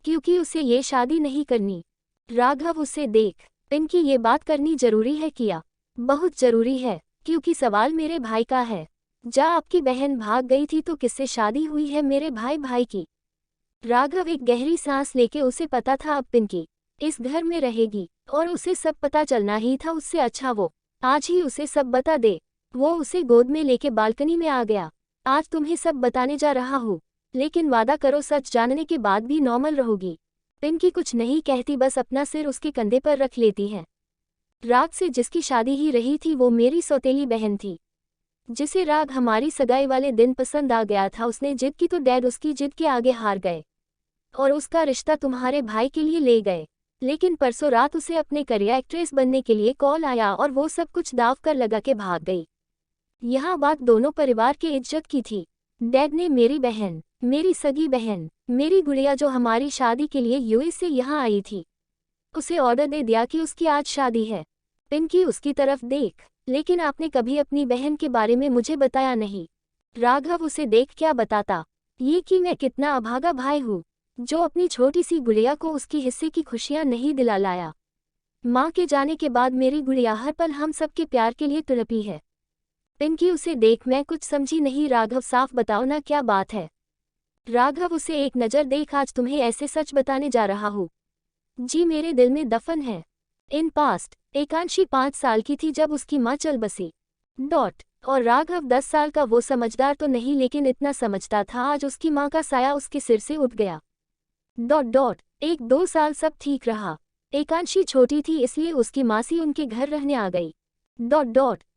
क्योंकि उसे ये शादी नहीं करनी। राघव उसे देख, पिंकी ये बात करनी जरूरी है क्या? बहुत जरूरी है, क्योंकि सवाल मेरे भाई का है। जा, आपकी बहन भाग गई थी तो किससे शादी हुई है? मेरे भाई की। राघव एक गहरी सांस लेके, उसे पता था अब पिंकी इस घर में रहेगी और उसे सब पता चलना ही था। उससे अच्छा वो आज ही उसे सब बता दे। वो उसे गोद में लेके बालकनी में आ गया। आज तुम्हें सब बताने जा रहा हूँ, लेकिन वादा करो सच जानने के बाद भी नॉर्मल रहोगी। पिंकी कुछ नहीं कहती, बस अपना सिर उसके कंधे पर रख लेती है। राग से जिसकी शादी ही रही थी वो मेरी सौतेली बहन थी, जिसे राग हमारी सगाई वाले दिन पसंद आ गया था। उसने जिद की तो डैड उसकी जिद के आगे हार गए और उसका रिश्ता तुम्हारे भाई के लिए ले गए। लेकिन परसों रात उसे अपने करियर एक्ट्रेस बनने के लिए कॉल आया और वो सब कुछ दाव कर लगा के भाग गई। यहाँ बात दोनों परिवार के इज्जत की थी। डैड ने मेरी बहन, मेरी सगी बहन, मेरी गुड़िया जो हमारी शादी के लिए यूएस से यहाँ आई थी, उसे ऑर्डर दे दिया कि उसकी आज शादी है। पिंकी उसकी तरफ देख, लेकिन आपने कभी अपनी बहन के बारे में मुझे बताया नहीं। राघव उसे देख, क्या बताता? ये कि मैं कितना अभागा भाई हूँ जो अपनी छोटी सी गुड़िया को उसकी हिस्से की खुशियाँ नहीं दिला लाया। माँ के जाने के बाद मेरी गुड़िया हर पल हम सबके प्यार के लिए तड़पी है। पिंकी उसे देख, मैं कुछ समझी नहीं। राघव, साफ बताओ ना क्या बात है? राघव उसे एक नज़र देख, आज तुम्हें ऐसे सच बताने जा रहा हूँ जी, मेरे दिल में दफन है। इन पास्ट एकांशी 5 साल की थी जब उसकी माँ चल बसी। और राघव 10 साल का। वो समझदार तो नहीं लेकिन इतना समझता था, आज उसकी माँ का साया उसके सिर से उठ गया। 1-2 साल सब ठीक रहा। एकांशी छोटी थी इसलिए उसकी मासी उनके घर रहने आ गई।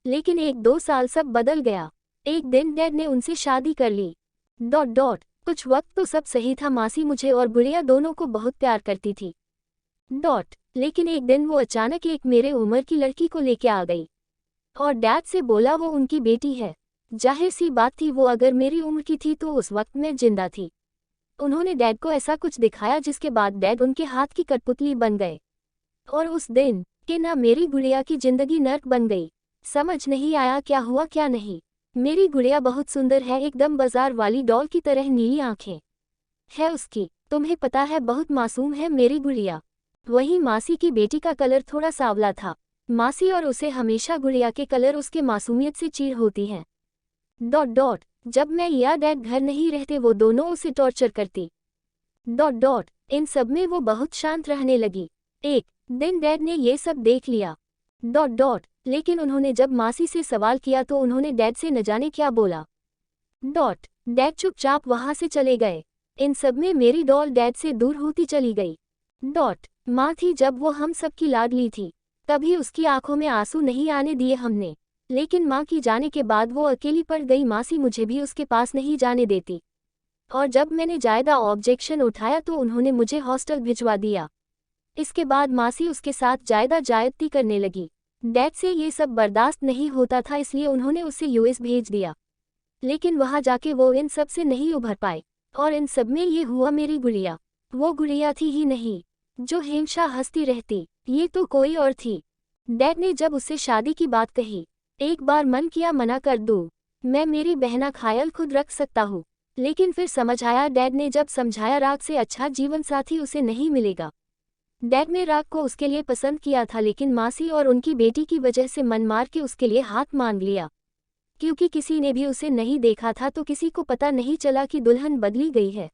लेकिन 1-2 साल सब बदल गया। एक दिन डैड ने उनसे शादी कर ली। कुछ वक्त तो सब सही था, मासी मुझे और गुड़िया दोनों को बहुत प्यार करती थी। लेकिन एक दिन वो अचानक एक मेरे उम्र की लड़की को लेके आ गई और डैड से बोला वो उनकी बेटी है। जाहिर सी बात थी, वो अगर मेरी उम्र की थी तो उस वक्त मैं जिंदा थी। उन्होंने डैड को ऐसा कुछ दिखाया जिसके बाद डैड उनके हाथ की कठपुतली बन गए और उस दिन के ना मेरी गुड़िया की जिंदगी नर्क बन गई। समझ नहीं आया क्या हुआ क्या नहीं। मेरी गुड़िया बहुत सुंदर है, एकदम बाजार वाली डॉल की तरह नीली आंखें है उसकी। तुम्हें पता है बहुत मासूम है मेरी गुड़िया। वहीं मासी की बेटी का कलर थोड़ा सांवला था। मासी और उसे हमेशा गुड़िया के कलर उसके मासूमियत से चीड़ होती है। डॉट डॉट जब मैं या डैड घर नहीं रहते वो दोनों उसे टॉर्चर करती। डॉट डॉट इन सब में वो बहुत शांत रहने लगी। एक दिन डैड ने ये सब देख लिया। डॉट डॉट लेकिन उन्होंने जब मासी से सवाल किया तो उन्होंने डैड से न जाने क्या बोला। डॉट डैड चुपचाप वहां से चले गए। इन सब में मेरी डॉल डैड से दूर होती चली गई। डॉट माँ थी जब वो हम सबकी लाडली थी, कभी उसकी आंखों में आंसू नहीं आने दिए हमने। लेकिन माँ की जाने के बाद वो अकेली पड़ गई। मासी मुझे भी उसके पास नहीं जाने देती, और जब मैंने ज्यादा ऑब्जेक्शन उठाया तो उन्होंने मुझे हॉस्टल भिजवा दिया। इसके बाद मासी उसके साथ ज्यादा ज्यादती करने लगी। डैड से ये सब बर्दाश्त नहीं होता था, इसलिए उन्होंने उसे यूएस भेज दिया। लेकिन वहां जाके वो इन सब से नहीं उभर पाए, और इन सब में ये हुआ मेरी गुड़िया। वो गुड़िया थी ही नहीं जो हमेशा हंसती रहती, ये तो कोई और थी। डैड ने जब उससे शादी की बात कही, एक बार मन किया मना कर दूं, मैं मेरी बहना ख्याल खुद रख सकता हूँ, लेकिन फिर समझ आया। डैड ने जब समझाया राग से अच्छा जीवन साथी उसे नहीं मिलेगा। डैड ने राग को उसके लिए पसंद किया था, लेकिन मासी और उनकी बेटी की वजह से मन मार के उसके लिए हाथ मांग लिया। क्योंकि किसी ने भी उसे नहीं देखा था तो किसी को पता नहीं चला कि दुल्हन बदली गई है।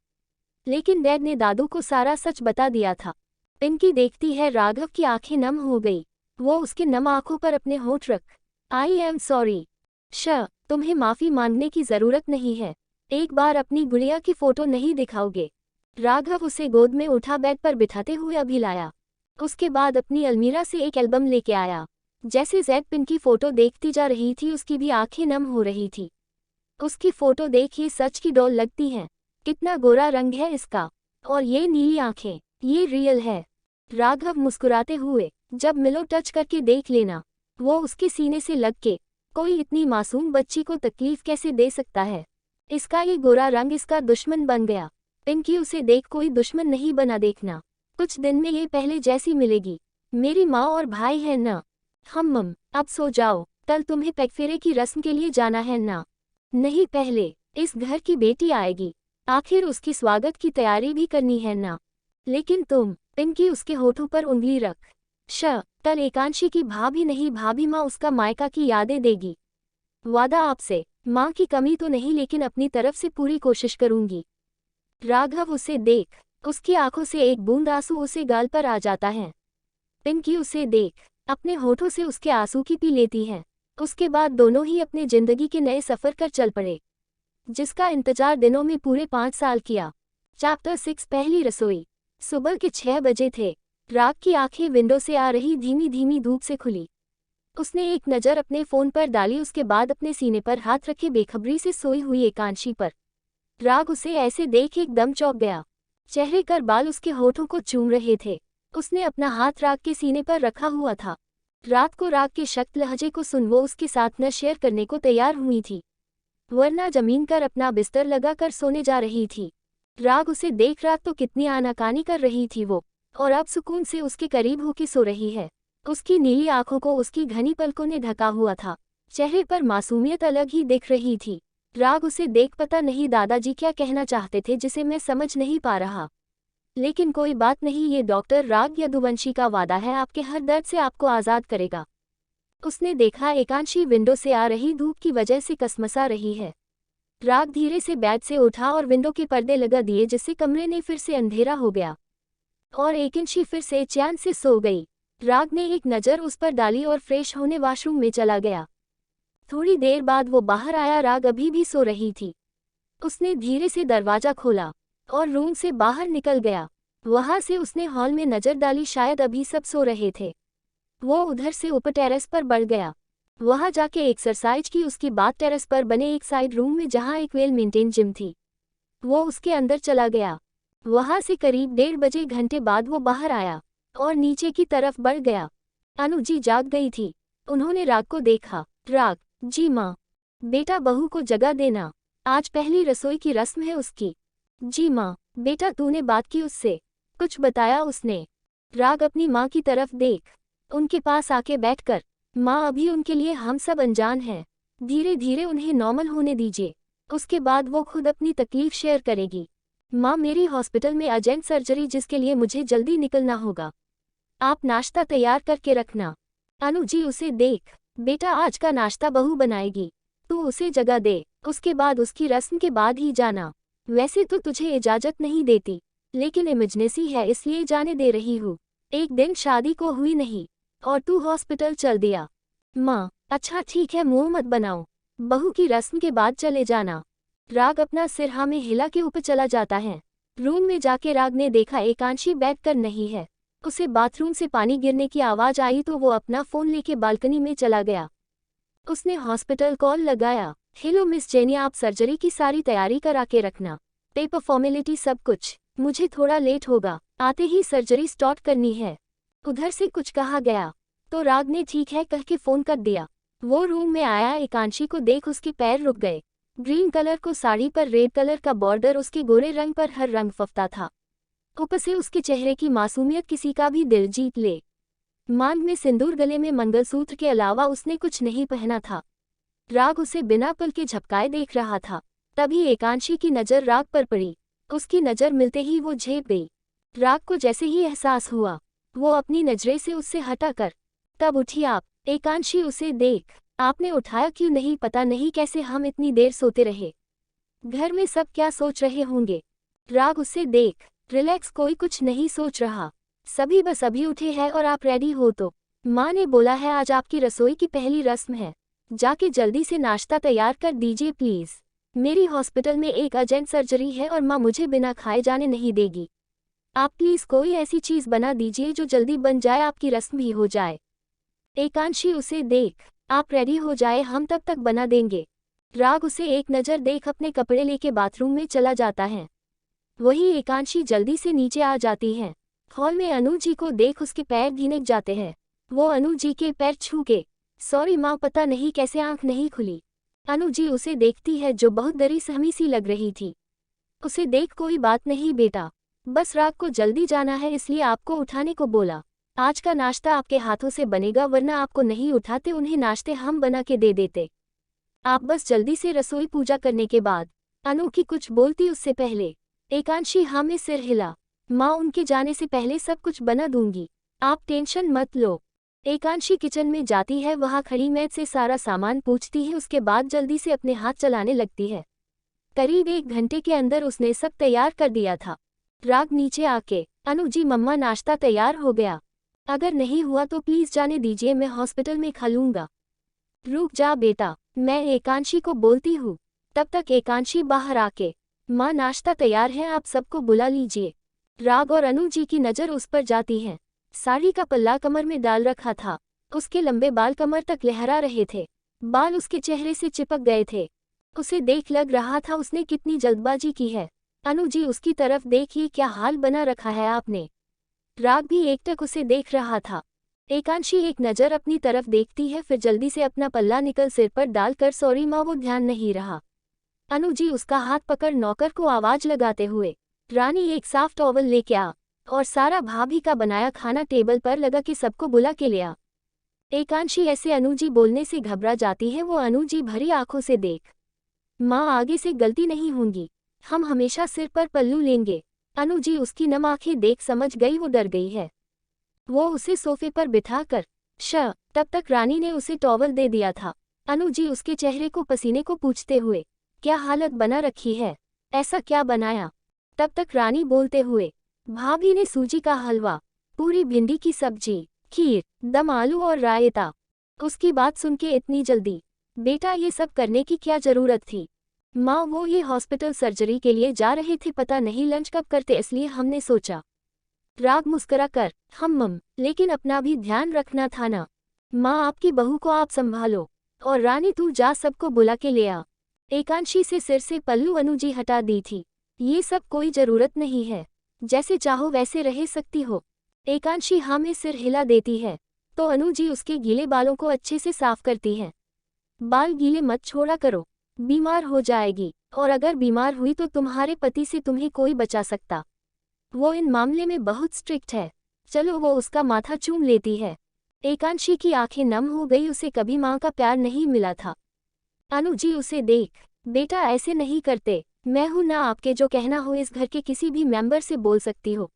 लेकिन डैड ने दादू को सारा सच बता दिया था। पिंकी देखती है राघव की आंखें नम हो गई। वो उसके नम आंखों पर अपने होंठ रख, आई एम सॉरी तुम्हें माफी मांगने की जरूरत नहीं है। एक बार अपनी गुड़िया की फोटो नहीं दिखाओगे? राघव उसे गोद में उठा बेड पर बिठाते हुए अभी लाया। उसके बाद अपनी अलमीरा से एक एल्बम लेके आया। जैसे जैद पिन की फोटो देखती जा रही थी उसकी भी आंखें नम हो रही थी। उसकी फोटो देखिए, सच की डॉल लगती है। कितना गोरा रंग है इसका, और ये नीली आंखें, ये रियल है। राघव मुस्कुराते हुए, जब मिलो टच करके देख लेना। वो उसके सीने से लग के, कोई इतनी मासूम बच्ची को तकलीफ कैसे दे सकता है? इसका ये गोरा रंग इसका दुश्मन बन गया। पिंकी उसे देख, कोई दुश्मन नहीं बना, देखना कुछ दिन में ये पहले जैसी मिलेगी। मेरी माँ और भाई है ना। हम अब सो जाओ, कल तुम्हें पैकफेरे की रस्म के लिए जाना है ना? नहीं, पहले इस घर की बेटी आएगी, आखिर उसकी स्वागत की तैयारी भी करनी है ना। लेकिन तुम, पिंकी उसके होठों पर उंगली रख, कल एकांशी की भाभी नहीं, भाभी माँ उसका मायका की यादें देगी। वादा आपसे, माँ की कमी तो नहीं लेकिन अपनी तरफ से पूरी कोशिश करूंगी। राघव उसे देख, उसकी आंखों से एक बूंद आंसू उसे गाल पर आ जाता है। पिंकी उसे देख, अपने होठों से उसके आंसू की पी लेती है। उसके बाद दोनों ही अपने जिंदगी के नए सफर कर चल पड़े, जिसका इंतजार दिनों में पूरे 5 साल किया। चैप्टर 6 पहली रसोई। सुबह के 6 बजे थे। राग की आंखें विंडो से आ रही धीमी धीमी धूप से खुली। उसने एक नज़र अपने फोन पर डाली, उसके बाद अपने सीने पर हाथ रखे बेखबरी से सोई हुई एकांशी पर। राग उसे ऐसे देख एकदम चौंक गया। चेहरे कर बाल उसके होठों को चूम रहे थे। उसने अपना हाथ राग के सीने पर रखा हुआ था। रात को राग के शक्त लहजे को सुन वो उसके साथ न शेयर करने को तैयार हुई थी, वरना जमीन कर अपना बिस्तर लगाकर सोने जा रही थी। राग उसे देख रात तो कितनी आनाकानी कर रही थी वो, और अब सुकून से उसके करीब होके सो रही है। उसकी नीली आंखों को उसकी घनी पलकों ने ढका हुआ था। चेहरे पर मासूमियत अलग ही दिख रही थी। राग उसे देख, पता नहीं दादाजी क्या कहना चाहते थे जिसे मैं समझ नहीं पा रहा, लेकिन कोई बात नहीं, ये डॉक्टर राग यदुवंशी का वादा है आपके हर दर्द से आपको आज़ाद करेगा। उसने देखा एकांशी विंडो से आ रही धूप की वजह से कसमसा रही है। राग धीरे से बेड से उठा और विंडो के पर्दे लगा दिए, जिससे कमरे में फिर से अंधेरा हो गया और एकांशी फिर से चैन से सो गई। राग ने एक नज़र उस पर डाली और फ्रेश होने वॉशरूम में चला गया। थोड़ी देर बाद वो बाहर आया। राग अभी भी सो रही थी। उसने धीरे से दरवाजा खोला और रूम से बाहर निकल गया। वहां से उसने हॉल में नजर डाली, शायद अभी सब सो रहे थे। वो उधर से ऊपर टेरेस पर बढ़ गया। वहां जाके एक्सरसाइज की। उसकी बात टेरेस पर बने एक साइड रूम में, जहां एक वेल मेंटेन जिम थी। वो उसके अंदर चला गया। वहां से करीब 1.5 घंटे बाद वो बाहर आया और नीचे की तरफ बढ़ गया। अनु जी जाग गई थी। उन्होंने राग को देखा। राग, जी माँ। बेटा, बहू को जगह देना, आज पहली रसोई की रस्म है उसकी। जी माँ। बेटा, तूने बात की उससे? कुछ बताया उसने? राग अपनी माँ की तरफ देख, उनके पास आके बैठकर, माँ अभी उनके लिए हम सब अनजान हैं। धीरे धीरे उन्हें नॉर्मल होने दीजिए, उसके बाद वो खुद अपनी तकलीफ शेयर करेगी। माँ, मेरी हॉस्पिटल में अर्जेंट सर्जरी जिसके लिए मुझे जल्दी निकलना होगा। आप नाश्ता तैयार करके रखना। अनु जी उसे देख, बेटा आज का नाश्ता बहू बनाएगी, तू उसे जगह दे, उसके बाद उसकी रस्म के बाद ही जाना। वैसे तो तुझे इजाजत नहीं देती, लेकिन इमरजेंसी है इसलिए जाने दे रही हूँ। एक दिन शादी को हुई नहीं और तू हॉस्पिटल चल दिया। माँ, अच्छा ठीक है, मुंह मत बनाओ, बहू की रस्म के बाद चले जाना। राग अपना सिर हाँ में हिला के ऊपर चला जाता है। रूम में जाके राग ने देखा एकांशी बैठकर नहीं है। उसे बाथरूम से पानी गिरने की आवाज आई तो वो अपना फोन लेके बालकनी में चला गया। उसने हॉस्पिटल कॉल लगाया। हेलो मिस जेनी, आप सर्जरी की सारी तैयारी करा के रखना, पेपर फॉर्मेलिटी सब कुछ, मुझे थोड़ा लेट होगा, आते ही सर्जरी स्टार्ट करनी है। उधर से कुछ कहा गया तो राग ने ठीक है कह के फोन कर दिया। वो रूम में आया, एकांशी को देख उसके पैर रुक गए। ग्रीन कलर को साड़ी पर रेड कलर का बॉर्डर उसके गोरे रंग पर हर रंग फफ्ता था। ऊपर से उसके चेहरे की मासूमियत किसी का भी दिल जीत ले। मांग में सिंदूर, गले में मंगलसूत्र के अलावा उसने कुछ नहीं पहना था। राग उसे बिना पल के झपकाए देख रहा था। तभी एकांशी की नज़र राग पर पड़ी। उसकी नज़र मिलते ही वो झेप गई। राग को जैसे ही एहसास हुआ वो अपनी नजरें से उससे हटाकर तब उठी। आप, एकांशी उसे देख, आपने उठाया क्यों नहीं? पता नहीं कैसे हम इतनी देर सोते रहे, घर में सब क्या सोच रहे होंगे। राग उसे देख, रिलैक्स, कोई कुछ नहीं सोच रहा, सभी बस अभी उठे हैं और आप रेडी हो तो। माँ ने बोला है आज आपकी रसोई की पहली रस्म है, जाके जल्दी से नाश्ता तैयार कर दीजिए प्लीज। मेरी हॉस्पिटल में एक अर्जेंट सर्जरी है और माँ मुझे बिना खाए जाने नहीं देगी। आप प्लीज कोई ऐसी चीज बना दीजिए जो जल्दी बन जाए, आपकी रस्म भी हो जाए। एकांशी उसे देख, आप रेडी हो जाए, हम तब तक बना देंगे। राग उसे एक नज़र देख अपने कपड़े लेके बाथरूम में चला जाता है। वही एकांशी जल्दी से नीचे आ जाती है। हॉल में अनु जी को देख उसके पैर भीग जाते हैं। वो अनु जी के पैर छू के, सॉरी माँ, पता नहीं कैसे आंख नहीं खुली। अनु जी उसे देखती है जो बहुत डरी सहमी सी लग रही थी। उसे देख, कोई बात नहीं बेटा, बस राग को जल्दी जाना है इसलिए आपको उठाने को बोला। आज का नाश्ता आपके हाथों से बनेगा, वरना आपको नहीं उठाते, उन्हें नाश्ते हम बना के दे देते। आप बस जल्दी से रसोई पूजा करने के बाद। अनु की कुछ बोलती उससे पहले एकांशी हाँ में सिर हिला। माँ, उनके जाने से पहले सब कुछ बना दूंगी, आप टेंशन मत लो। एकांशी किचन में जाती है, वहाँ खड़ी मेज से सारा सामान पूछती है, उसके बाद जल्दी से अपने हाथ चलाने लगती है। करीब 1 घंटे के अंदर उसने सब तैयार कर दिया था। राग नीचे आके, अनु जी मम्मा नाश्ता तैयार हो गया, अगर नहीं हुआ तो प्लीज जाने दीजिए, मैं हॉस्पिटल में खा लूंगा। रुक जा बेटा, मैं एकांशी को बोलती हूँ। तब तक एकांशी बाहर आके, माँ नाश्ता तैयार है, आप सबको बुला लीजिए। राग और अनु जी की नज़र उस पर जाती है। साड़ी का पल्ला कमर में डाल रखा था, उसके लंबे बाल कमर तक लहरा रहे थे, बाल उसके चेहरे से चिपक गए थे। उसे देख लग रहा था उसने कितनी जल्दबाजी की है। अनु जी उसकी तरफ देखिए, क्या हाल बना रखा है आपने। राग भी एकटक उसे देख रहा था। एकांशी एक नज़र अपनी तरफ देखती है, फिर जल्दी से अपना पल्ला निकल सिर पर डालकर, सॉरी माँ, वो ध्यान नहीं रहा। अनु जी उसका हाथ पकड़ नौकर को आवाज लगाते हुए, रानी एक साफ टॉवल लेके आ और सारा भाभी का बनाया खाना टेबल पर लगा के सबको बुला के ले आ। एकांशी ऐसे अनु जी बोलने से घबरा जाती है। वो अनु जी भरी आंखों से देख, माँ आगे से गलती नहीं होगी, हम हमेशा सिर पर पल्लू लेंगे। अनु जी उसकी नम आंखें देख समझ गई वो डर गई है। वो उसे सोफे पर बिठाकर तब तक रानी ने उसे टॉवल दे दिया था। अनु जी उसके चेहरे को पसीने को पूछते हुए, क्या हालत बना रखी है, ऐसा क्या बनाया। तब तक रानी बोलते हुए, भाभी ने सूजी का हलवा, पूरी भिंडी की सब्जी, खीर, दम आलू और रायता। उसकी बात सुन के इतनी जल्दी बेटा ये सब करने की क्या जरूरत थी। माँ, वो ये हॉस्पिटल सर्जरी के लिए जा रहे थे, पता नहीं लंच कब करते, इसलिए हमने सोचा। राग मुस्कुरा कर, हम लेकिन अपना भी ध्यान रखना था ना। माँ, आपकी बहू को आप संभालो और रानी तू जा सबको बुला के ले आ। एकांशी से सिर से पल्लू अनु जी हटा दी थी। ये सब कोई जरूरत नहीं है, जैसे चाहो वैसे रह सकती हो। एकांशी हाँ में सिर हिला देती है तो अनु जी उसके गीले बालों को अच्छे से साफ करती है। बाल गीले मत छोड़ा करो, बीमार हो जाएगी, और अगर बीमार हुई तो तुम्हारे पति से तुम्हें कोई बचा सकता। वो इन मामले में बहुत स्ट्रिक्ट है। चलो, वो उसका माथा चूम लेती है। एकांशी की आंखें नम हो गई, उसे कभी माँ का प्यार नहीं मिला था। अनु जी उसे देख, बेटा ऐसे नहीं करते, मैं हूं ना, आपके जो कहना हो इस घर के किसी भी मेंबर से बोल सकती हो।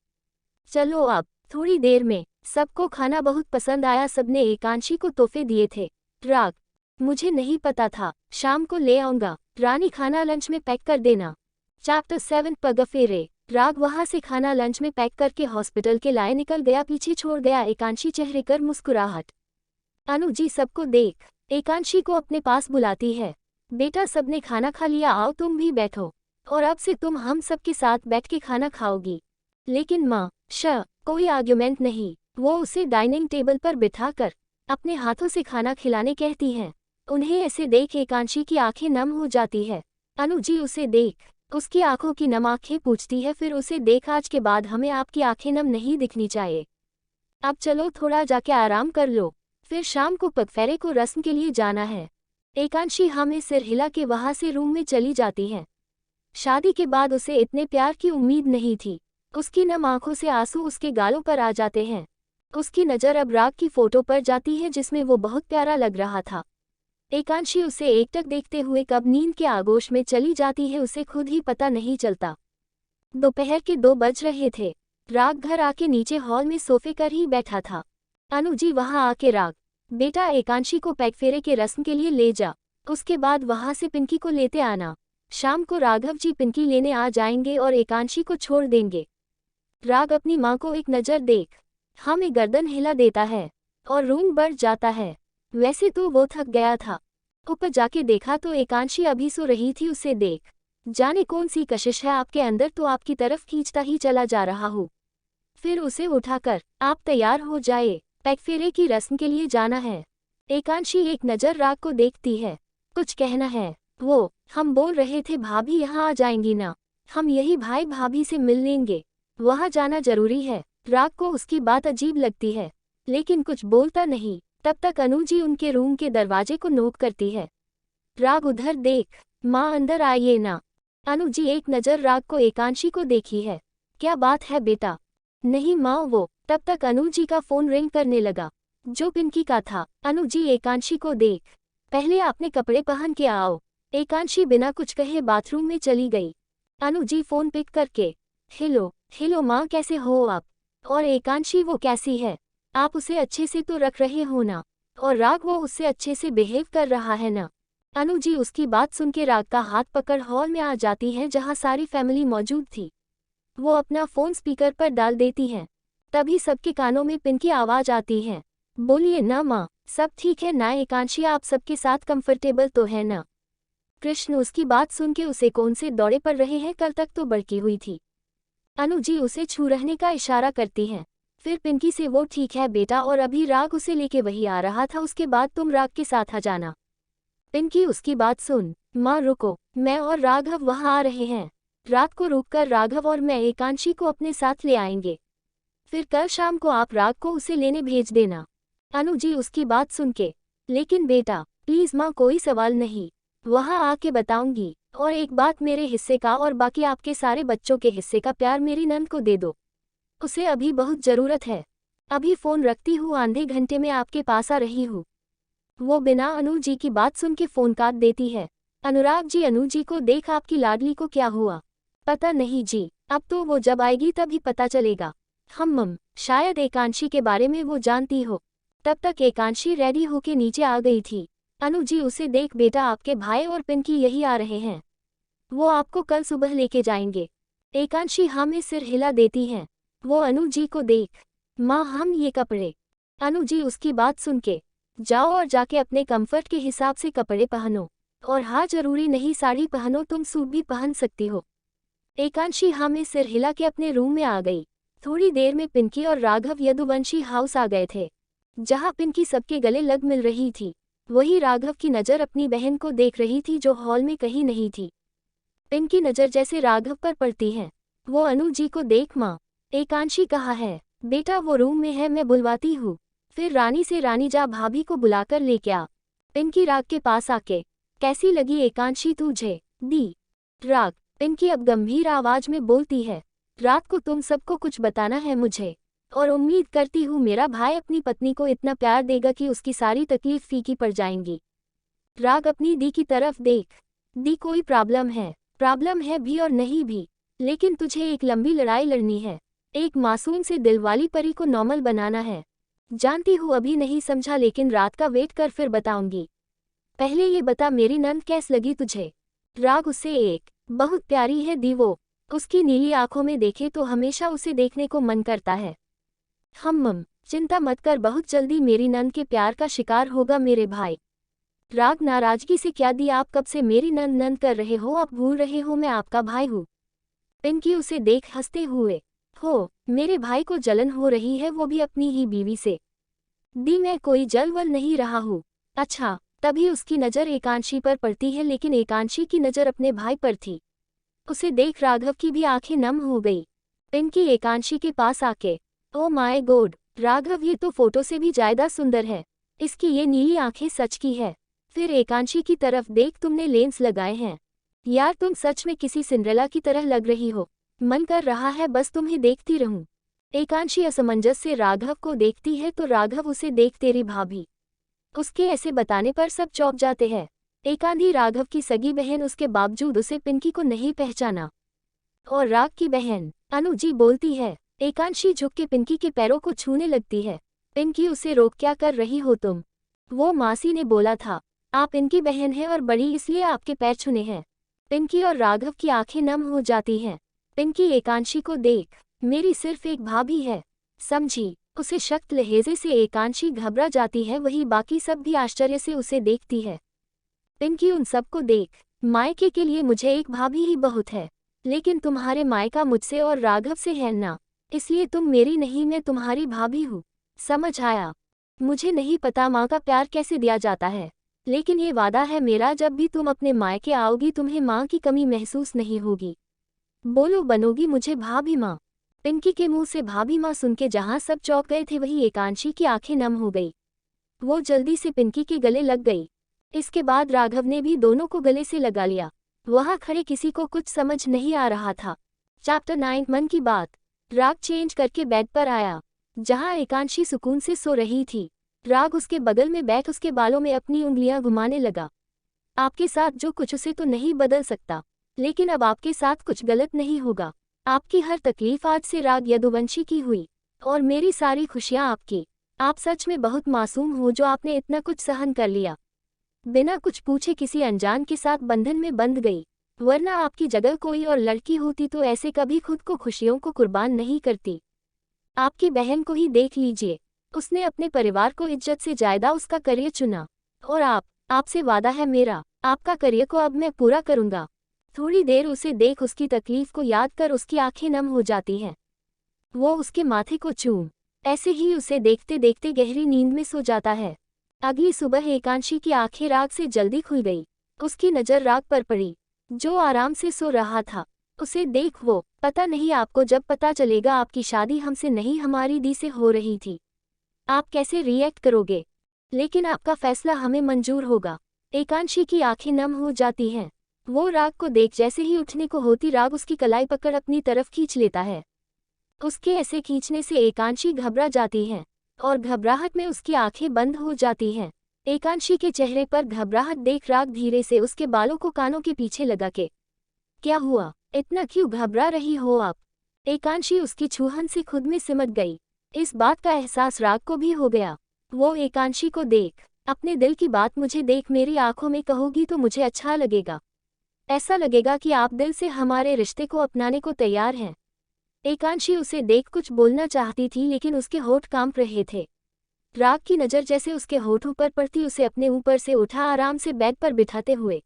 चलो अब। थोड़ी देर में सबको खाना बहुत पसंद आया, सबने एकांशी को तोहफे दिए थे। राग, मुझे नहीं पता था, शाम को ले आऊंगा। रानी खाना लंच में पैक कर देना। चैप्टर 7 पगफेरे। राग वहां से खाना लंच में पैक करके हॉस्पिटल के लाए निकल गया, पीछे छोड़ गया एकांशी चेहरे कर मुस्कुराहट। अनु जी सबको देख एकांशी को अपने पास बुलाती है। बेटा सबने खाना खा लिया, आओ तुम भी बैठो, और अब से तुम हम सबके साथ बैठ के खाना खाओगी। लेकिन माँ, कोई आर्ग्यूमेंट नहीं। वो उसे डाइनिंग टेबल पर बिठाकर अपने हाथों से खाना खिलाने कहती हैं। उन्हें ऐसे देख एकांशी की आंखें नम हो जाती है। अनु जी उसे देख उसकी आंखों की नम आंखें पूछती है, फिर उसे देख आज के बाद हमें आपकी आंखें नम नहीं दिखनी चाहिए। अब चलो थोड़ा जाके आराम कर लो, फिर शाम को पगफेरे को रस्म के लिए जाना है। एकांशी हमें सिर हिला के वहां से रूम में चली जाती है। शादी के बाद उसे इतने प्यार की उम्मीद नहीं थी। उसकी नम आंखों से आंसू उसके गालों पर आ जाते हैं। उसकी नज़र अब राग की फोटो पर जाती है जिसमें वो बहुत प्यारा लग रहा था। एकांशी उसे एकटक देखते हुए कब नींद के आगोश में चली जाती है उसे खुद ही पता नहीं चलता। दोपहर के 2 बज रहे थे। राग घर आके नीचे हॉल में सोफे कर ही बैठा था। अनु जी वहां आके राग, बेटा एकांशी को पैगफेरे के रस्म के लिए ले जा, उसके बाद वहां से पिंकी को लेते आना। शाम को राघव जी पिंकी लेने आ जाएंगे और एकांशी को छोड़ देंगे। राग अपनी माँ को एक नज़र देख हमें गर्दन हिला देता है और रूम बढ़ जाता है। वैसे तो वो थक गया था। ऊपर जाके देखा तो एकांशी अभी सो रही थी। उसे देख जाने कौन सी कशिश है आपके अंदर, तो आपकी तरफ खींचता ही चला जा रहा हूँ। फिर उसे उठाकर आप तैयार हो जाए, पैगफेरे की रस्म के लिए जाना है। एकांशी एक नज़र राग को देखती है। कुछ कहना है। वो, हम बोल रहे थे भाभी यहाँ आ जाएंगी ना, हम यही भाई भाभी से मिल लेंगे, वहाँ जाना जरूरी है। राग को उसकी बात अजीब लगती है लेकिन कुछ बोलता नहीं। तब तक अनु जी उनके रूम के दरवाजे को नोक करती है। राग उधर देख, माँ अंदर आइए ना। अनु जी एक नज़र राग को एकांशी को देखी है। क्या बात है बेटा? नहीं माँ वो। तब तक अनु जी का फोन रिंग करने लगा, जो पिंकी का था। अनु जी एकांशी को देख, पहले आपने कपड़े पहन के आओ। एकांशी बिना कुछ कहे बाथरूम में चली गई। अनु जी फोन पिक करके, हेलो माँ, कैसे हो आप? और एकांशी वो कैसी है? आप उसे अच्छे से तो रख रहे हो ना? और राग वो उससे अच्छे से बिहेव कर रहा है ना? अनु जी उसकी बात सुन के राग का हाथ पकड़ हॉल में आ जाती है जहाँ सारी फैमिली मौजूद थी। वो अपना फ़ोन स्पीकर पर डाल देती हैं। तभी सबके कानों में पिंकी आवाज़ आती है, बोलिए ना माँ, सब ठीक है ना? एकांशी आप सबके साथ कंफर्टेबल तो है ना? कृष्ण उसकी बात सुन के उसे कौन से दौरे पड़ रहे हैं, कल तक तो बड़की हुई थी। अनु जी उसे छू रहने का इशारा करती हैं। फिर पिंकी से, वो ठीक है बेटा, और अभी राग उसे लेके वही आ रहा था, उसके बाद तुम राग के साथ आ जाना। पिंकी उसकी बात सुन, माँ रुको, मैं और राघव वहाँ आ रहे हैं। रात को रुककर राघव और मैं एकांशी को अपने साथ ले आएंगे। फिर कल शाम को आप राग को उसे लेने भेज देना। अनु जी उसकी बात सुन के, लेकिन बेटा प्लीज माँ, कोई सवाल नहीं, वहाँ आके बताऊंगी। और एक बात, मेरे हिस्से का और बाकी आपके सारे बच्चों के हिस्से का प्यार मेरी नंद को दे दो, उसे अभी बहुत ज़रूरत है। अभी फ़ोन रखती हूँ, आधे घंटे में आपके पास आ रही हूँ। वो बिना अनु जी की बात सुन के फ़ोन काट देती है। अनुराग जी अनु जी को देख, आपकी लाडली को क्या हुआ? पता नहीं जी, अब तो वो जब आएगी तभी पता चलेगा। शायद एकांशी के बारे में वो जानती हो। तब तक एकांशी रेडी होके नीचे आ गई थी। अनु जी उसे देख, बेटा आपके भाई और पिंकी यही आ रहे हैं, वो आपको कल सुबह लेके जाएंगे। एकांशी हमें सिर हिला देती हैं। वो अनु जी को देख, माँ हम ये कपड़े। अनु जी उसकी बात सुन के, जाओ और जाके अपने कंफर्ट के हिसाब से कपड़े पहनो, और हाँ जरूरी नहीं साड़ी पहनो, तुम सूट भी पहन सकती हो। एकांशी हमें सिर हिला के अपने रूम में आ गई। थोड़ी देर में पिंकी और राघव यदुवंशी हाउस आ गए थे, जहाँ पिंकी सबके गले लग मिल रही थी। वही राघव की नज़र अपनी बहन को देख रही थी जो हॉल में कहीं नहीं थी। पिंकी नज़र जैसे राघव पर पड़ती है। वो अनु जी को देख, माँ एकांशी कहाँ है? बेटा वो रूम में है, मैं बुलवाती हूँ। फिर रानी से, रानी जा भाभी को बुलाकर लेके आ। पिंकी राग के पास आके, कैसी लगी एकांशी तुझे? दी। राग, पिंकी अब गंभीर आवाज में बोलती है, रात को तुम सबको कुछ बताना है मुझे, और उम्मीद करती हूँ मेरा भाई अपनी पत्नी को इतना प्यार देगा कि उसकी सारी तकलीफ फीकी पड़ जाएंगी। राग अपनी दी की तरफ देख। दी कोई प्रॉब्लम है भी और नहीं भी, लेकिन तुझे एक लंबी लड़ाई लड़नी है। एक मासूम से दिल वाली परी को नॉर्मल बनाना है। जानती हूँ अभी नहीं समझा, लेकिन रात का वेट कर फिर बताऊंगी। पहले ये बता मेरी नंद कैस लगी तुझे। राग उससे एक बहुत प्यारी है दी वो। उसकी नीली आंखों में देखे तो हमेशा उसे देखने को मन करता है। चिंता मत कर, बहुत जल्दी मेरी नंद के प्यार का शिकार होगा मेरे भाई। राग नाराजगी से क्या दी, आप कब से मेरी नंद नंद कर रहे हो? आप भूल रहे हो मैं आपका भाई हूँ। पिंकी उसे देख हंसते हुए, हो मेरे भाई को जलन हो रही है, वो भी अपनी ही बीवी से। दी मैं कोई जल वल नहीं रहा हूँ। अच्छा। तभी उसकी नज़र एकांशी पर पड़ती है, लेकिन एकांशी की नज़र अपने भाई पर थी। उसे देख राघव की भी आंखें नम हो गई। पिंकी एकांशी के पास आके, ओ माय गॉड राघव, ये तो फोटो से भी ज्यादा सुंदर है। इसकी ये नीली आंखें सच की है। फिर एकांशी की तरफ देख, तुमने लेंस लगाए हैं यार, तुम सच में किसी सिंड्रेला की तरह लग रही हो। मन कर रहा है बस तुम्हें देखती रहूं। एकांशी असमंजस से राघव को देखती है तो राघव उसे देख, तेरी भाभी। उसके ऐसे बताने पर सब चौंक जाते हैं। एकांधी राघव की सगी बहन, उसके बावजूद उसे पिंकी को नहीं पहचाना। और राग की बहन अनु जी बोलती है। एकांशी झुक के पिंकी के पैरों को छूने लगती है। पिंकी उसे रोक, क्या कर रही हो तुम? वो मासी ने बोला था आप इनकी बहन हैं और बड़ी, इसलिए आपके पैर छूने हैं। पिंकी और राघव की आंखें नम हो जाती हैं। पिंकी एकांशी को देख, मेरी सिर्फ एक भाभी है, समझी? उसे शक्त लहजे से एकांशी घबरा जाती है, वही बाकी सब भी आश्चर्य से उसे देखती है। पिंकी उन सबको देख, मायके के लिए मुझे एक भाभी ही बहुत है, लेकिन तुम्हारे मायका मुझसे और राघव से है ना, इसलिए तुम मेरी नहीं, मैं तुम्हारी भाभी हूँ। समझ आया? मुझे नहीं पता माँ का प्यार कैसे दिया जाता है, लेकिन ये वादा है मेरा, जब भी तुम अपने मायके आओगी तुम्हें माँ की कमी महसूस नहीं होगी। बोलो बनोगी मुझे भाभी माँ। पिंकी के मुंह से भाभी माँ सुन के जहाँ सब चौंक गए थे, वहीं एकांशी की आंखें नम हो गई। वो जल्दी से पिंकी के गले लग गई। इसके बाद राघव ने भी दोनों को गले से लगा लिया। वहाँ खड़े किसी को कुछ समझ नहीं आ रहा था। चैप्टर 9 मन की बात। राग चेंज करके बेड पर आया, जहाँ एकांशी सुकून से सो रही थी। राग उसके बगल में बैठ उसके बालों में अपनी उंगलियां घुमाने लगा। आपके साथ जो कुछ उसे तो नहीं बदल सकता, लेकिन अब आपके साथ कुछ गलत नहीं होगा। आपकी हर तकलीफ आज से राग यदुवंशी की हुई, और मेरी सारी खुशियां आपकी। आप सच में बहुत मासूम हो जो आपने इतना कुछ सहन कर लिया। बिना कुछ पूछे किसी अनजान के साथ बंधन में बंध गई, वरना आपकी जगह कोई और लड़की होती तो ऐसे कभी खुद को खुशियों को कुर्बान नहीं करती। आपकी बहन को ही देख लीजिए, उसने अपने परिवार को इज्जत से ज्यादा उसका करियर चुना। और आपसे वादा है मेरा, आपका करियर को अब मैं पूरा करूंगा। थोड़ी देर उसे देख उसकी तकलीफ को याद कर उसकी आंखें नम हो जाती हैं। वो उसके माथे को चूम, ऐसे ही उसे देखते देखते गहरी नींद में सो जाता है। अगली सुबह एकांशी की आंखें राग से जल्दी खुल गई। उसकी नज़र राग पर पड़ी, जो आराम से सो रहा था। उसे देख वो, पता नहीं आपको जब पता चलेगा आपकी शादी हमसे नहीं हमारी दी से हो रही थी, आप कैसे रिएक्ट करोगे? लेकिन आपका फैसला हमें मंजूर होगा। एकांशी की आंखें नम हो जाती हैं। वो राग को देख जैसे ही उठने को होती, राग उसकी कलाई पकड़ अपनी तरफ खींच लेता है। उसके ऐसे खींचने से एकांशी घबरा जाती है, और घबराहट में उसकी आंखें बंद हो जाती हैं। एकांशी के चेहरे पर घबराहट देख राग धीरे से उसके बालों को कानों के पीछे लगा के, क्या हुआ, इतना क्यों घबरा रही हो आप? एकांशी उसकी छूहन से खुद में सिमट गई। इस बात का एहसास राग को भी हो गया। वो एकांशी को देख, अपने दिल की बात मुझे देख मेरी आंखों में कहोगी तो मुझे अच्छा लगेगा। ऐसा लगेगा कि आप दिल से हमारे रिश्ते को अपनाने को तैयार हैं। एकांशी उसे देख कुछ बोलना चाहती थी, लेकिन उसके होठ कांप रहे थे। राग की नज़र जैसे उसके होठों पर पड़ती, उसे अपने ऊपर से उठा आराम से बेड पर बिठाते हुए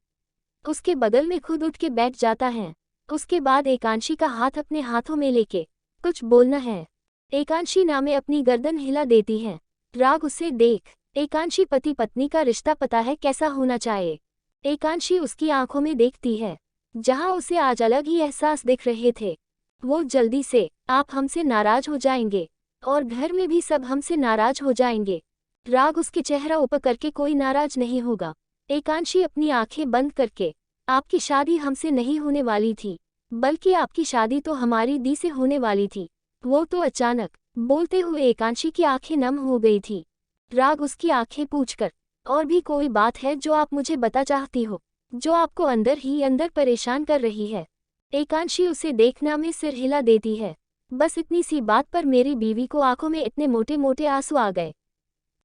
उसके बगल में खुद उठ के बैठ जाता है। उसके बाद एकांशी का हाथ अपने हाथों में लेके, कुछ बोलना है। एकांशी नामे अपनी गर्दन हिला देती है। राग उसे देख, एकांशी पति पत्नी का रिश्ता पता है कैसा होना चाहिए। एकांशी उसकी आंखों में देखती है, जहां उसे आज अलग ही एहसास दिख रहे थे। वो जल्दी से, आप हमसे नाराज हो जाएंगे, और घर में भी सब हमसे नाराज हो जाएंगे। राग उसके चेहरा ऊपर करके, कोई नाराज नहीं होगा। एकांशी अपनी आंखें बंद करके, आपकी शादी हमसे नहीं होने वाली थी, बल्कि आपकी शादी तो हमारी दी से होने वाली थी। वो तो अचानक बोलते हुए एकांशी की आंखें नम हो गई थी। राग उसकी आंखें पूछकर, और भी कोई बात है जो आप मुझे बता चाहती हो, जो आपको अंदर ही अंदर परेशान कर रही है? एकांशी उसे देखना में सिर हिला देती है। बस इतनी सी बात पर मेरी बीवी को आंखों में इतने मोटे मोटे आंसू आ गए।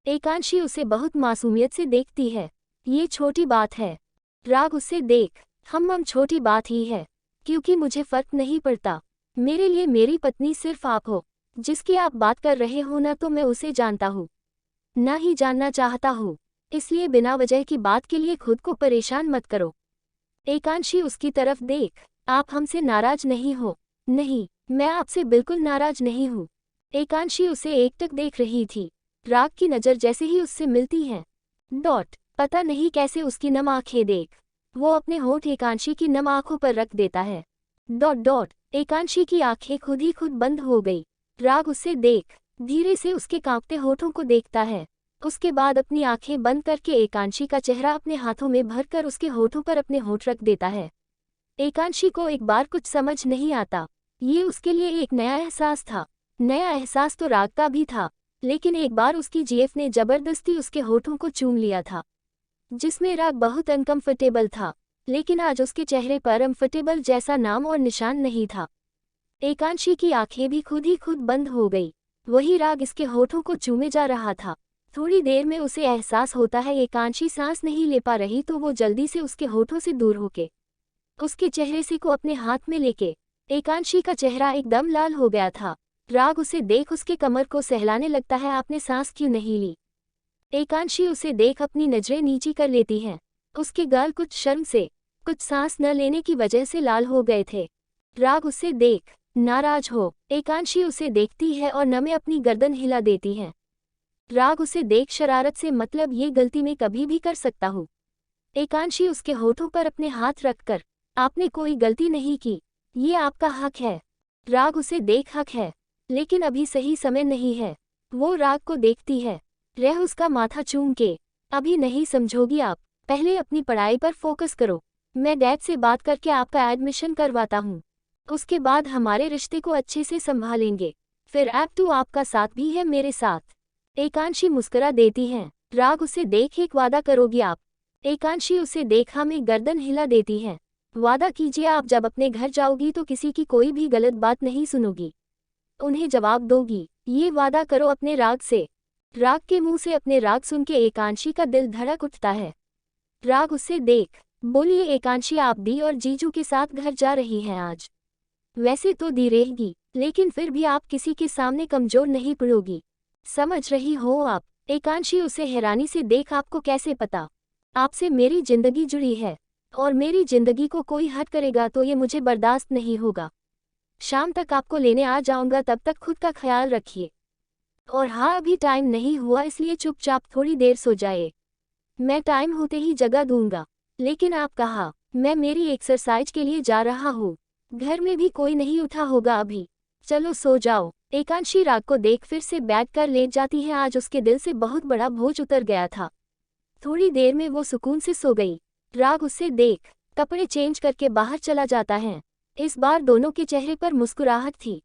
एकांशी उसे बहुत मासूमियत से देखती है। ये छोटी बात है। राग उसे देख, हम छोटी बात ही है, क्योंकि मुझे फर्क नहीं पड़ता। मेरे लिए मेरी पत्नी सिर्फ आप हो। जिसकी आप बात कर रहे हो ना तो मैं उसे जानता हूँ, ना ही जानना चाहता हूँ। इसलिए बिना वजह की बात के लिए खुद को परेशान मत करो। एकांशी उसकी तरफ देख, आप हमसे नाराज नहीं हो? नहीं, मैं आपसे बिल्कुल नाराज नहीं हूँ। एकांशी उसे एकटक देख रही थी। राग की नज़र जैसे ही उससे मिलती है, पता नहीं कैसे उसकी नम आंखें देख, वो अपने होठ एकांशी की नम आंखों पर रख देता है। एकांशी की आंखें खुद ही खुद बंद हो गई। राग उसे देख, धीरे से उसके कांपते होठों को देखता है। उसके बाद अपनी आंखें बंद करके एकांशी का चेहरा अपने हाथों में भरकर उसके होठों पर अपने होठ रख देता है। एकांशी को एक बार कुछ समझ नहीं आता। ये उसके लिए एक नया एहसास था। नया एहसास तो राग का भी था, लेकिन एक बार उसकी जीएफ ने जबरदस्ती उसके होठों को चूम लिया था, जिसमें राग बहुत अनकंफर्टेबल था। लेकिन आज उसके चेहरे पर अनकंफर्टेबल जैसा नाम और निशान नहीं था। एकांशी की आंखें भी खुद ही खुद बंद हो गई। वही राग इसके होठों को चूमे जा रहा था। थोड़ी देर में उसे एहसास होता है एकांशी सांस नहीं ले पा रही, तो वो जल्दी से उसके होठों से दूर होके उसके चेहरे से को अपने हाथ में लेके एकांशी का चेहरा एकदम लाल हो गया था। राग उसे देख उसके कमर को सहलाने लगता है, आपने सांस क्यों नहीं ली? एकांशी उसे देख अपनी नजरें नीची कर लेती हैं। उसके गाल कुछ शर्म से, कुछ सांस न लेने की वजह से लाल हो गए थे। राग उसे देख नाराज हो एकांशी उसे देखती है और नमे अपनी गर्दन हिला देती है। राग उसे देख शरारत से, मतलब ये गलती मैं कभी भी कर सकता हूँ। एकांशी उसके होठों पर अपने हाथ रखकर, आपने कोई गलती नहीं की, ये आपका हक है। राग उसे देख, हक है, लेकिन अभी सही समय नहीं है। वो राग को देखती है, रह उसका माथा चूम के, अभी नहीं समझोगी आप, पहले अपनी पढ़ाई पर फोकस करो। मैं डैड से बात करके आपका एडमिशन करवाता हूँ, उसके बाद हमारे रिश्ते को अच्छे से संभालेंगे। फिर ऐप टू आपका साथ भी है मेरे साथ। एकांशी मुस्कुरा देती है। राग उसे देख, एक वादा करोगी आप? एकांशी उसे देखा में गर्दन हिला देती है। वादा कीजिए, आप जब अपने घर जाओगी तो किसी की कोई भी गलत बात नहीं सुनोगी, उन्हें जवाब दोगी, ये वादा करो अपने राग से। राग के मुंह से अपने राग सुन के एकांशी का दिल धड़क उठता है। राग उसे देख, बोलिए एकांशी, आप दी और जीजू के साथ घर जा रही हैं आज। वैसे तो दी रहेगी, लेकिन फिर भी आप किसी के सामने कमजोर नहीं पड़ोगी, समझ रही हो आप? एकांशी उसे हैरानी से देख, आपको कैसे पता? आपसे मेरी जिंदगी जुड़ी है, और मेरी जिंदगी को कोई हट करेगा तो ये मुझे बर्दाश्त नहीं होगा। शाम तक आपको लेने आ जाऊंगा, तब तक खुद का ख्याल रखिए। और हाँ, अभी टाइम नहीं हुआ, इसलिए चुपचाप थोड़ी देर सो जाए। मैं टाइम होते ही जगह दूंगा। लेकिन आप कहा, मैं मेरी एक्सरसाइज के लिए जा रहा हूँ, घर में भी कोई नहीं उठा होगा अभी, चलो सो जाओ। एकांशी राग को देख फिर से बैठ कर लेट जाती है। आज उसके दिल से बहुत बड़ा बोझ उतर गया था। थोड़ी देर में वो सुकून से सो गई। राग उसे देख कपड़े चेंज करके बाहर चला जाता है। इस बार दोनों के चेहरे पर मुस्कुराहट थी।